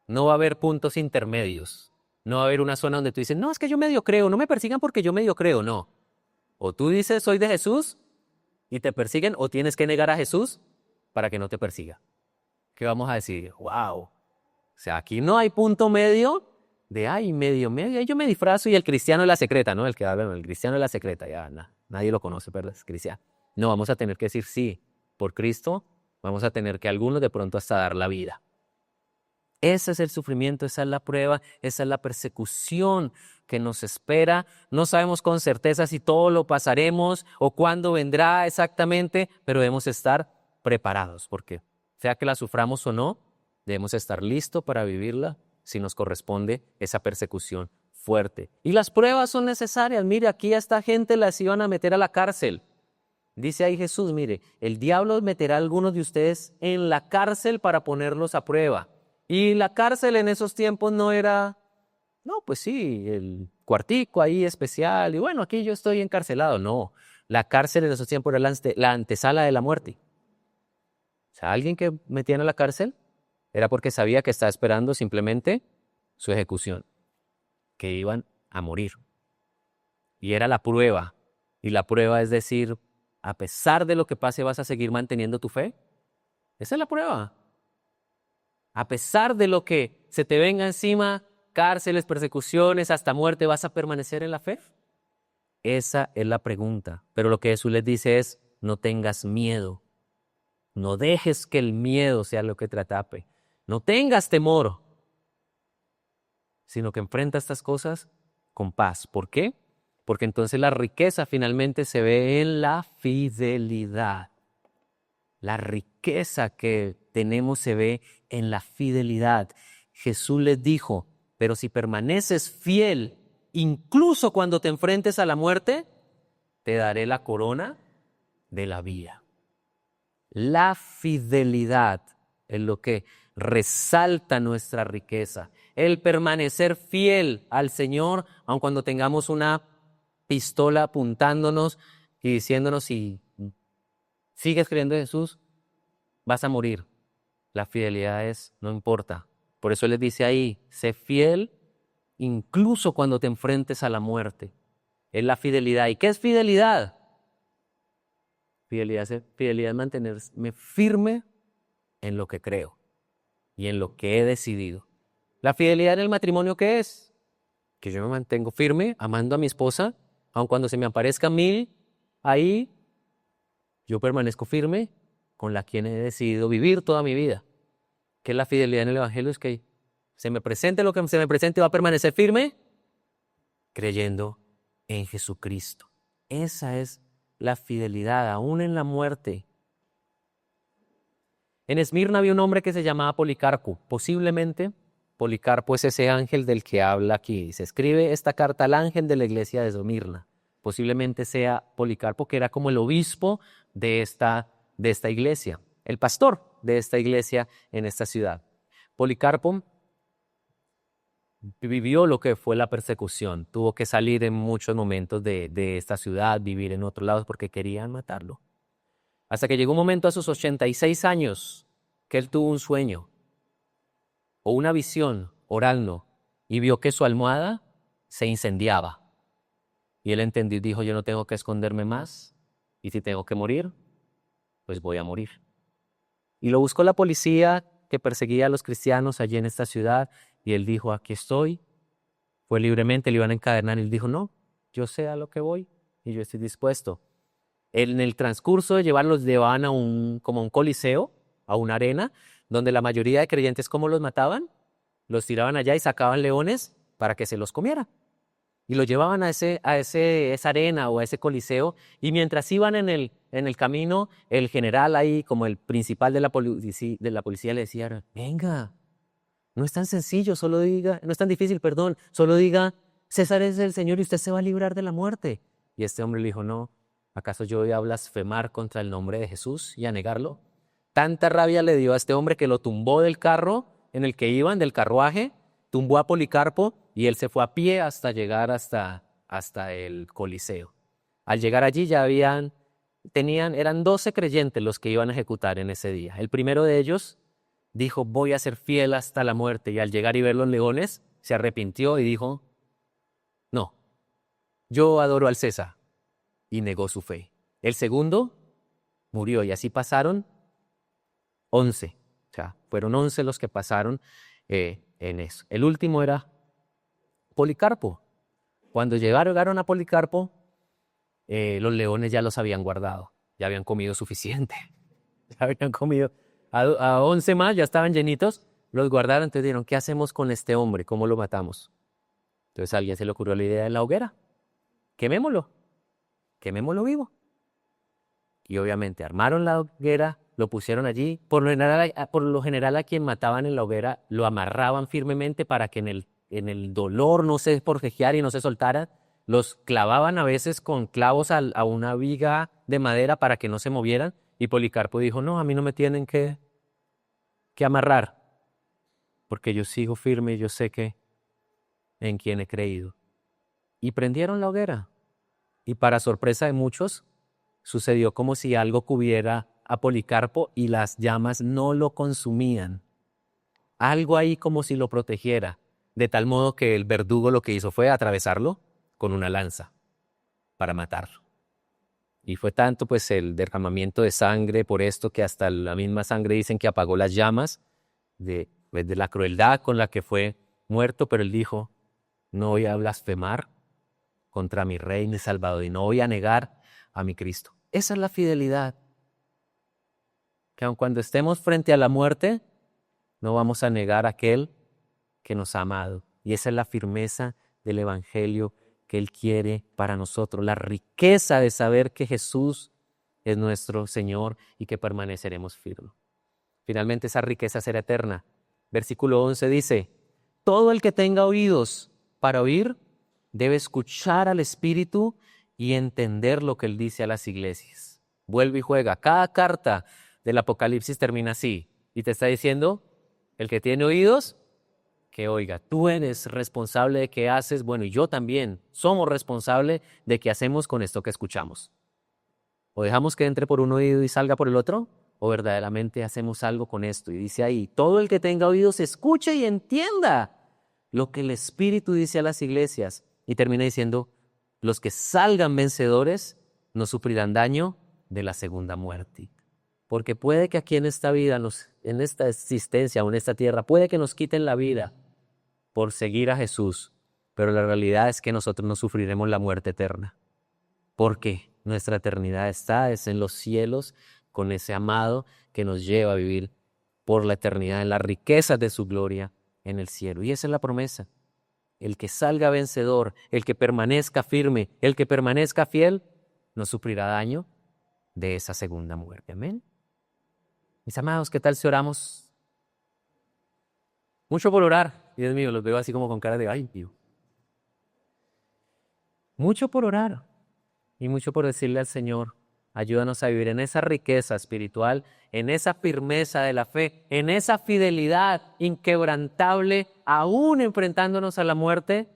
no va a haber puntos intermedios. No va a haber una zona donde tú dices, no, es que yo medio creo, no me persigan porque yo medio creo, no. O tú dices, soy de Jesús y te persiguen, o tienes que negar a Jesús para que no te persiga. ¿Qué vamos a decir? ¡Wow! O sea, aquí no hay punto medio de, medio, y yo me disfrazo y el cristiano es la secreta, ¿no? El que habla, el cristiano es la secreta, ya nadie lo conoce, pero es cristiano. No, vamos a tener que decir sí, por Cristo, vamos a tener que algunos de pronto hasta dar la vida. Ese es el sufrimiento, esa es la prueba, esa es la persecución que nos espera. No sabemos con certeza si todo lo pasaremos o cuándo vendrá exactamente, pero debemos estar preparados porque sea que la suframos o no, debemos estar listos para vivirla si nos corresponde esa persecución fuerte. Y las pruebas son necesarias. Mire, aquí a esta gente las iban a meter a la cárcel. Dice ahí Jesús, mire, el diablo meterá a algunos de ustedes en la cárcel para ponerlos a prueba. Y la cárcel en esos tiempos no era, no, pues sí, el cuartico ahí especial, y bueno, aquí yo estoy encarcelado. No, la cárcel en esos tiempos era la antesala de la muerte. O sea, alguien que metían a la cárcel era porque sabía que estaba esperando simplemente su ejecución, que iban a morir. Y era la prueba. Y la prueba es decir, a pesar de lo que pase, ¿vas a seguir manteniendo tu fe? Esa es la prueba. A pesar de lo que se te venga encima, cárceles, persecuciones, hasta muerte, ¿vas a permanecer en la fe? Esa es la pregunta. Pero lo que Jesús les dice es, no tengas miedo. No dejes que el miedo sea lo que te atrape. No tengas temor, sino que enfrenta estas cosas con paz. ¿Por qué? Porque entonces la riqueza finalmente se ve en la fidelidad. La riqueza que tenemos se ve en la fidelidad. Jesús les dijo, pero si permaneces fiel, incluso cuando te enfrentes a la muerte, te daré la corona de la vida. La fidelidad es lo que resalta nuestra riqueza. El permanecer fiel al Señor, aun cuando tengamos una pistola apuntándonos y diciéndonos si sigues creyendo en Jesús, vas a morir. La fidelidad no importa. Por eso les dice ahí, sé fiel incluso cuando te enfrentes a la muerte. Es la fidelidad. ¿Y qué es fidelidad? Fidelidad es mantenerme firme en lo que creo y en lo que he decidido. La fidelidad en el matrimonio, ¿qué es? Que yo me mantengo firme, amando a mi esposa, aun cuando se me aparezca 1000 ahí, yo permanezco firme con la quien he decidido vivir toda mi vida. ¿Qué es la fidelidad en el Evangelio? Es que se me presente lo que se me presente, va a permanecer firme creyendo en Jesucristo. Esa es la fidelidad, aún en la muerte. En Esmirna había un hombre que se llamaba Policarpo. Posiblemente Policarpo es ese ángel del que habla aquí. Se escribe esta carta al ángel de la iglesia de Esmirna. Posiblemente sea Policarpo, que era como el obispo de esta iglesia, el pastor de esta iglesia en esta ciudad. Policarpo vivió lo que fue la persecución. Tuvo que salir en muchos momentos de esta ciudad, vivir en otros lados porque querían matarlo. Hasta que llegó un momento a sus 86 años que él tuvo un sueño o una visión orando y vio que su almohada se incendiaba. Y él entendió y dijo, yo no tengo que esconderme más y si tengo que morir, pues voy a morir. Y lo buscó la policía que perseguía a los cristianos allí en esta ciudad y él dijo, aquí estoy. Fue libremente, le iban a encadenar y él dijo, no, yo sé a lo que voy y yo estoy dispuesto. En el transcurso de llevarlos llevaban como a un coliseo, a una arena, donde la mayoría de creyentes, ¿cómo los mataban? Los tiraban allá y sacaban leones para que se los comiera. Y los llevaban a esa arena o a ese coliseo, y mientras iban en el camino, el general ahí, como el principal de la policía le decía, venga, no es tan sencillo, solo diga, no es tan difícil, perdón, solo diga, César es el Señor y usted se va a librar de la muerte. Y este hombre le dijo, no, ¿acaso yo voy a blasfemar contra el nombre de Jesús y a negarlo? Tanta rabia le dio a este hombre que lo tumbó del carro en el que iban, del carruaje, tumbó a Policarpo y él se fue a pie hasta llegar hasta el Coliseo. Al llegar allí ya eran 12 creyentes los que iban a ejecutar en ese día. El primero de ellos dijo, voy a ser fiel hasta la muerte. Y al llegar y ver los leones, se arrepintió y dijo, no, yo adoro al César. Y negó su fe. El segundo murió y así pasaron 11. O sea, fueron 11 los que pasaron en eso. El último era Policarpo. Cuando llegaron a Policarpo, los leones ya los habían guardado. Ya habían comido suficiente. Ya habían comido. A 11 más, ya estaban llenitos. Los guardaron, entonces dijeron, ¿qué hacemos con este hombre? ¿Cómo lo matamos? Entonces a alguien se le ocurrió la idea de la hoguera. Quemémoslo vivo. Y obviamente armaron la hoguera, lo pusieron allí. Por lo general a quien mataban en la hoguera lo amarraban firmemente para que en el dolor no se forcejeara y no se soltara. Los clavaban a veces con clavos a una viga de madera para que no se movieran. Y Policarpo dijo, no, a mí no me tienen que amarrar, porque yo sigo firme y yo sé en quién he creído. Y prendieron la hoguera. Y para sorpresa de muchos, sucedió como si algo cubriera a Policarpo y las llamas no lo consumían. Algo ahí como si lo protegiera, de tal modo que el verdugo lo que hizo fue atravesarlo con una lanza para matarlo. Y fue tanto pues el derramamiento de sangre por esto que hasta la misma sangre dicen que apagó las llamas de la crueldad con la que fue muerto, pero él dijo, no voy a blasfemar contra mi Rey, mi Salvador, y no voy a negar a mi Cristo. Esa es la fidelidad. Que aun cuando estemos frente a la muerte, no vamos a negar a aquel que nos ha amado. Y esa es la firmeza del Evangelio que Él quiere para nosotros. La riqueza de saber que Jesús es nuestro Señor y que permaneceremos firmes. Finalmente esa riqueza será eterna. Versículo 11 dice, todo el que tenga oídos para oír, debe escuchar al Espíritu y entender lo que Él dice a las iglesias. Vuelve y juega. Cada carta del Apocalipsis termina así. Y te está diciendo, el que tiene oídos, que oiga. Tú eres responsable de qué haces. Bueno, y yo también. Somos responsables de qué hacemos con esto que escuchamos. O dejamos que entre por un oído y salga por el otro, o verdaderamente hacemos algo con esto. Y dice ahí, todo el que tenga oídos escuche y entienda lo que el Espíritu dice a las iglesias. Y termina diciendo, los que salgan vencedores no sufrirán daño de la segunda muerte. Porque puede que aquí en esta vida, en esta existencia o en esta tierra, puede que nos quiten la vida por seguir a Jesús. Pero la realidad es que nosotros no sufriremos la muerte eterna. Porque nuestra eternidad es en los cielos con ese amado que nos lleva a vivir por la eternidad en las riquezas de su gloria en el cielo. Y esa es la promesa. El que salga vencedor, el que permanezca firme, el que permanezca fiel, no sufrirá daño de esa segunda muerte. Amén. Mis amados, ¿qué tal si oramos? Mucho por orar. Dios mío, los veo así como con cara de ay, tío. Mucho por orar y mucho por decirle al Señor, Ayúdanos a vivir en esa riqueza espiritual, en esa firmeza de la fe, en esa fidelidad inquebrantable, aún enfrentándonos a la muerte,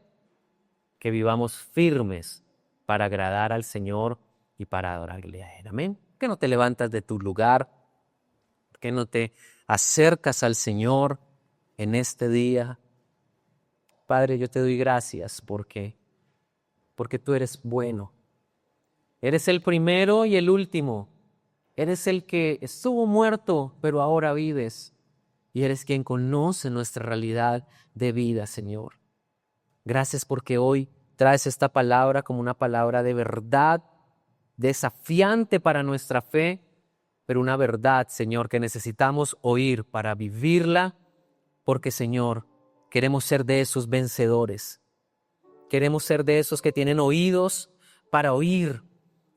que vivamos firmes para agradar al Señor y para adorarle a Él. Amén. Que no te levantas de tu lugar, que no te acercas al Señor en este día. Padre, yo te doy gracias porque tú eres bueno. Eres el primero y el último. Eres el que estuvo muerto, pero ahora vives. Y eres quien conoce nuestra realidad de vida, Señor. Gracias porque hoy traes esta palabra como una palabra de verdad, desafiante para nuestra fe, pero una verdad, Señor, que necesitamos oír para vivirla, porque, Señor, queremos ser de esos vencedores. Queremos ser de esos que tienen oídos para oír.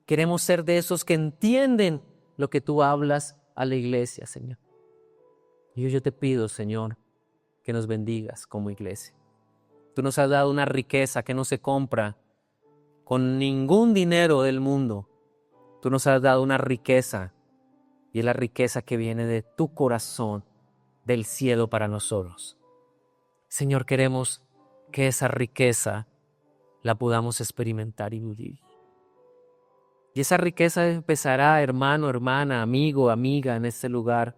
Queremos ser de esos que entienden lo que tú hablas a la iglesia, Señor. Y yo te pido, Señor, que nos bendigas como iglesia. Tú nos has dado una riqueza que no se compra con ningún dinero del mundo. Tú nos has dado una riqueza, y es la riqueza que viene de tu corazón, del cielo para nosotros. Señor, queremos que esa riqueza la podamos experimentar y vivir. Y esa riqueza empezará, hermano, hermana, amigo, amiga, en este lugar.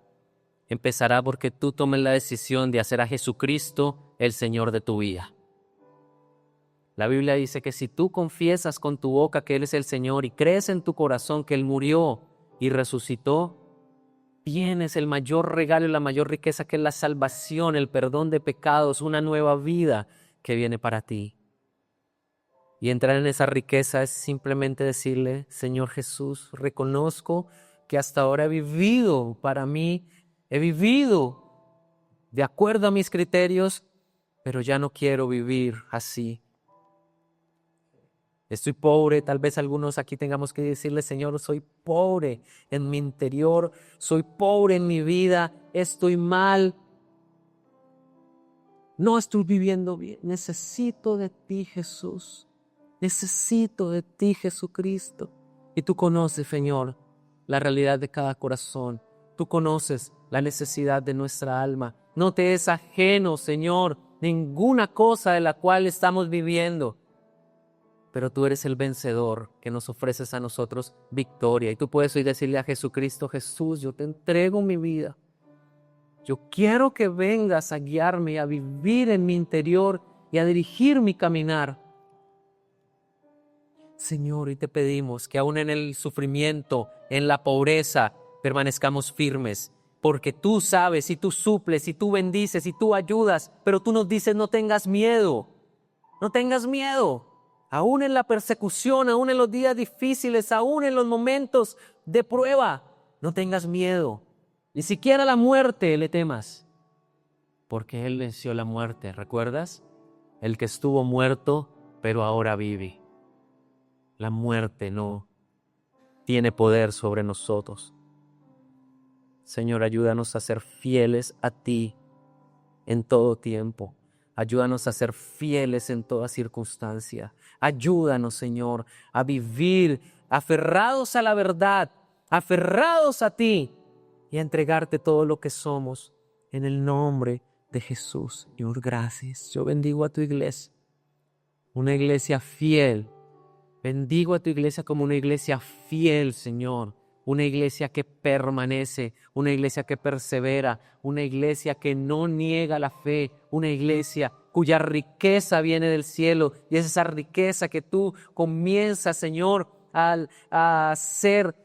Empezará porque tú tomes la decisión de hacer a Jesucristo el Señor de tu vida. La Biblia dice que si tú confiesas con tu boca que Él es el Señor y crees en tu corazón que Él murió y resucitó, tienes el mayor regalo y la mayor riqueza, que es la salvación, el perdón de pecados, una nueva vida que viene para ti. Y entrar en esa riqueza es simplemente decirle: Señor Jesús, reconozco que hasta ahora he vivido para mí, he vivido de acuerdo a mis criterios, pero ya no quiero vivir así. Estoy pobre, tal vez algunos aquí tengamos que decirle: Señor, soy pobre en mi interior, soy pobre en mi vida, estoy mal, no estoy viviendo bien. Necesito de ti, Jesús, necesito de ti, Jesucristo. Y tú conoces, Señor, la realidad de cada corazón, tú conoces la necesidad de nuestra alma. No te es ajeno, Señor, ninguna cosa de la cual estamos viviendo. Pero tú eres el vencedor que nos ofreces a nosotros victoria. Y tú puedes hoy decirle a Jesucristo: Jesús, yo te entrego mi vida. Yo quiero que vengas a guiarme, a vivir en mi interior y a dirigir mi caminar. Señor, y te pedimos que aún en el sufrimiento, en la pobreza, permanezcamos firmes. Porque tú sabes y tú suples y tú bendices y tú ayudas. Pero tú nos dices: no tengas miedo, no tengas miedo. Aún en la persecución, aún en los días difíciles, aún en los momentos de prueba, no tengas miedo. Ni siquiera a la muerte le temas, porque Él venció la muerte. ¿Recuerdas? El que estuvo muerto, pero ahora vive. La muerte no tiene poder sobre nosotros. Señor, ayúdanos a ser fieles a ti en todo tiempo. Ayúdanos a ser fieles en toda circunstancia. Ayúdanos, Señor, a vivir aferrados a la verdad, aferrados a ti y a entregarte todo lo que somos en el nombre de Jesús. Señor, gracias. Yo bendigo a tu iglesia, una iglesia fiel. Bendigo a tu iglesia como una iglesia fiel, Señor. Una iglesia que permanece, una iglesia que persevera, una iglesia que no niega la fe, una iglesia cuya riqueza viene del cielo, y es esa riqueza que tú comienzas, Señor, a hacer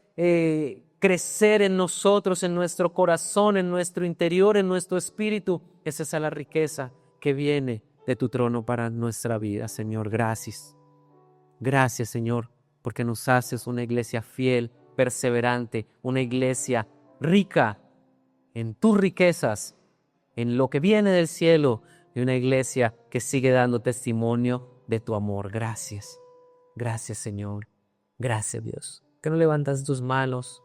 crecer en nosotros, en nuestro corazón, en nuestro interior, en nuestro espíritu. Es esa la riqueza que viene de tu trono para nuestra vida, Señor. Gracias. Gracias, Señor, porque nos haces una iglesia fiel, perseverante, una iglesia rica en tus riquezas, en lo que viene del cielo, y una iglesia que sigue dando testimonio de tu amor. Gracias, gracias, Señor, gracias, Dios. ¿Por qué no levantas tus manos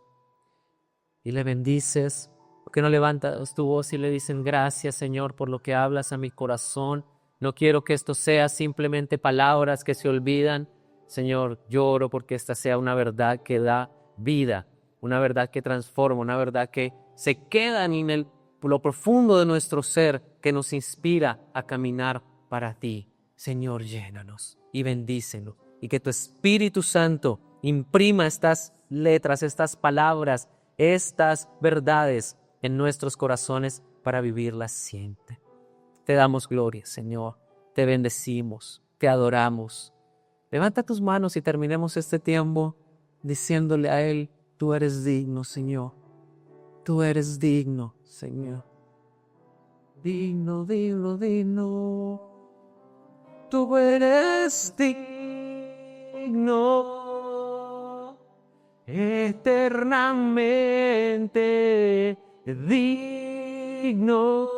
y le bendices? ¿Por qué no levantas tu voz y le dicen: gracias, Señor, por lo que hablas a mi corazón? No quiero que esto sea simplemente palabras que se olvidan. Señor, lloro porque esta sea una verdad que da vida, una verdad que transforma, una verdad que se queda en lo profundo de nuestro ser, que nos inspira a caminar para ti. Señor, llénanos y bendícelo, y que tu Espíritu Santo imprima estas letras, estas palabras, estas verdades en nuestros corazones para vivirlas siempre. Te damos gloria, Señor, te bendecimos, te adoramos. Levanta tus manos y terminemos este tiempo diciéndole a Él: tú eres digno, Señor. Tú eres digno, Señor. Digno, digno, digno. Tú eres digno. Eternamente digno.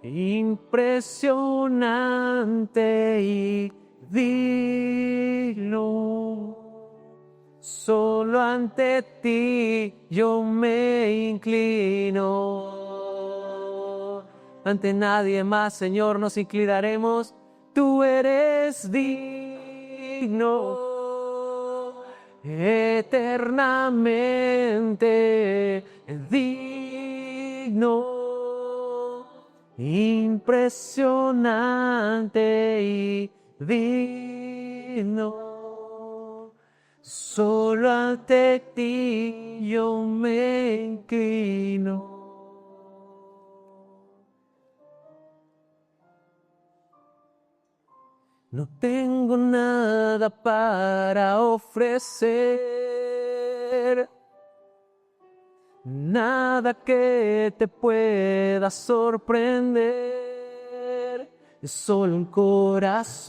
Impresionante y digno. Solo ante ti yo me inclino. Ante nadie más, Señor, nos inclinaremos. Tú eres digno. Eternamente digno. Impresionante y digno. Solo ante ti yo me inclino. No tengo nada para ofrecer, nada que te pueda sorprender, es solo un corazón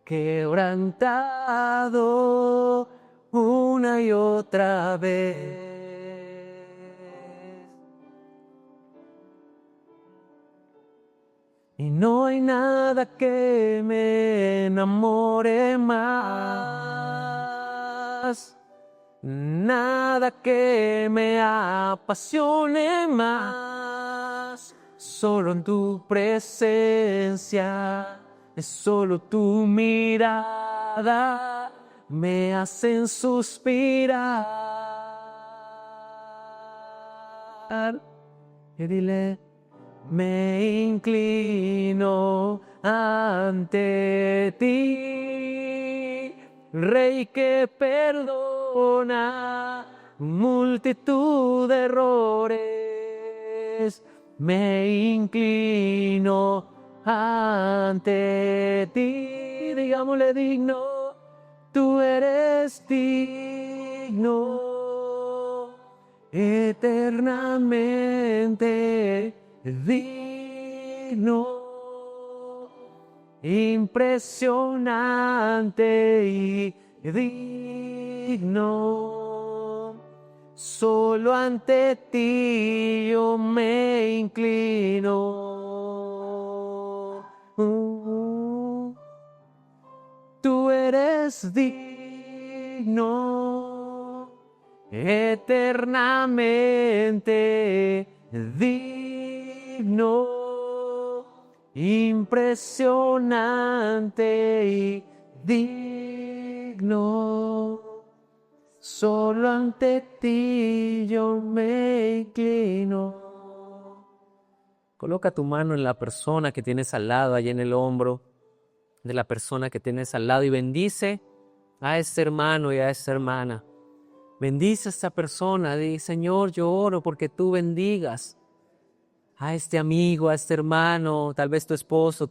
quebrantado una y otra vez. Y no hay nada que me enamore más, nada que me apasione más, solo en tu presencia. Es solo tu mirada me hacen suspirar. Y dile: me inclino ante ti, Rey que perdona multitud de errores. Me inclino ante ti, digámosle: digno, tú eres digno, eternamente digno, impresionante y digno. Solo ante ti yo me inclino. Tú eres digno, eternamente digno, impresionante y digno. Solo ante ti yo me inclino. Coloca tu mano en la persona que tienes al lado, allí en el hombro de la persona que tienes al lado, y bendice a este hermano y a esta hermana. Bendice a esta persona. Di: Señor, yo oro porque tú bendigas a este amigo, a este hermano, tal vez tu esposo,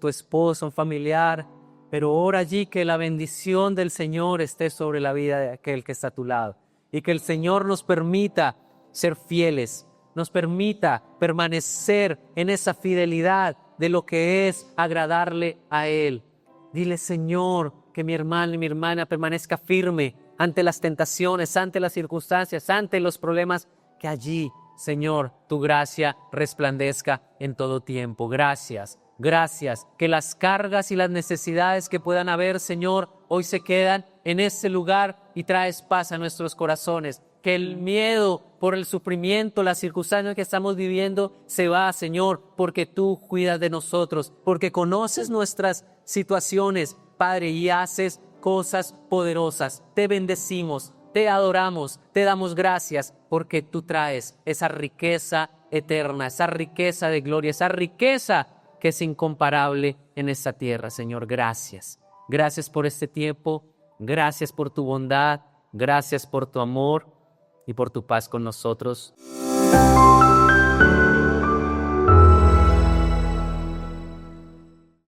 un familiar, pero ora allí que la bendición del Señor esté sobre la vida de aquel que está a tu lado, y que el Señor nos permita ser fieles, nos permita permanecer en esa fidelidad de lo que es agradarle a Él. Dile: Señor, que mi hermano y mi hermana permanezca firme ante las tentaciones, ante las circunstancias, ante los problemas, que allí, Señor, tu gracia resplandezca en todo tiempo. Gracias, gracias. Que las cargas y las necesidades que puedan haber, Señor, hoy se quedan en este lugar y traes paz a nuestros corazones. Que el miedo por el sufrimiento, las circunstancias que estamos viviendo se va, Señor, porque tú cuidas de nosotros, porque conoces nuestras situaciones, Padre, y haces cosas poderosas. Te bendecimos, te adoramos, te damos gracias porque tú traes esa riqueza eterna, esa riqueza de gloria, esa riqueza que es incomparable en esta tierra, Señor. Gracias. Gracias por este tiempo, gracias por tu bondad, gracias por tu amor y por tu paz con nosotros.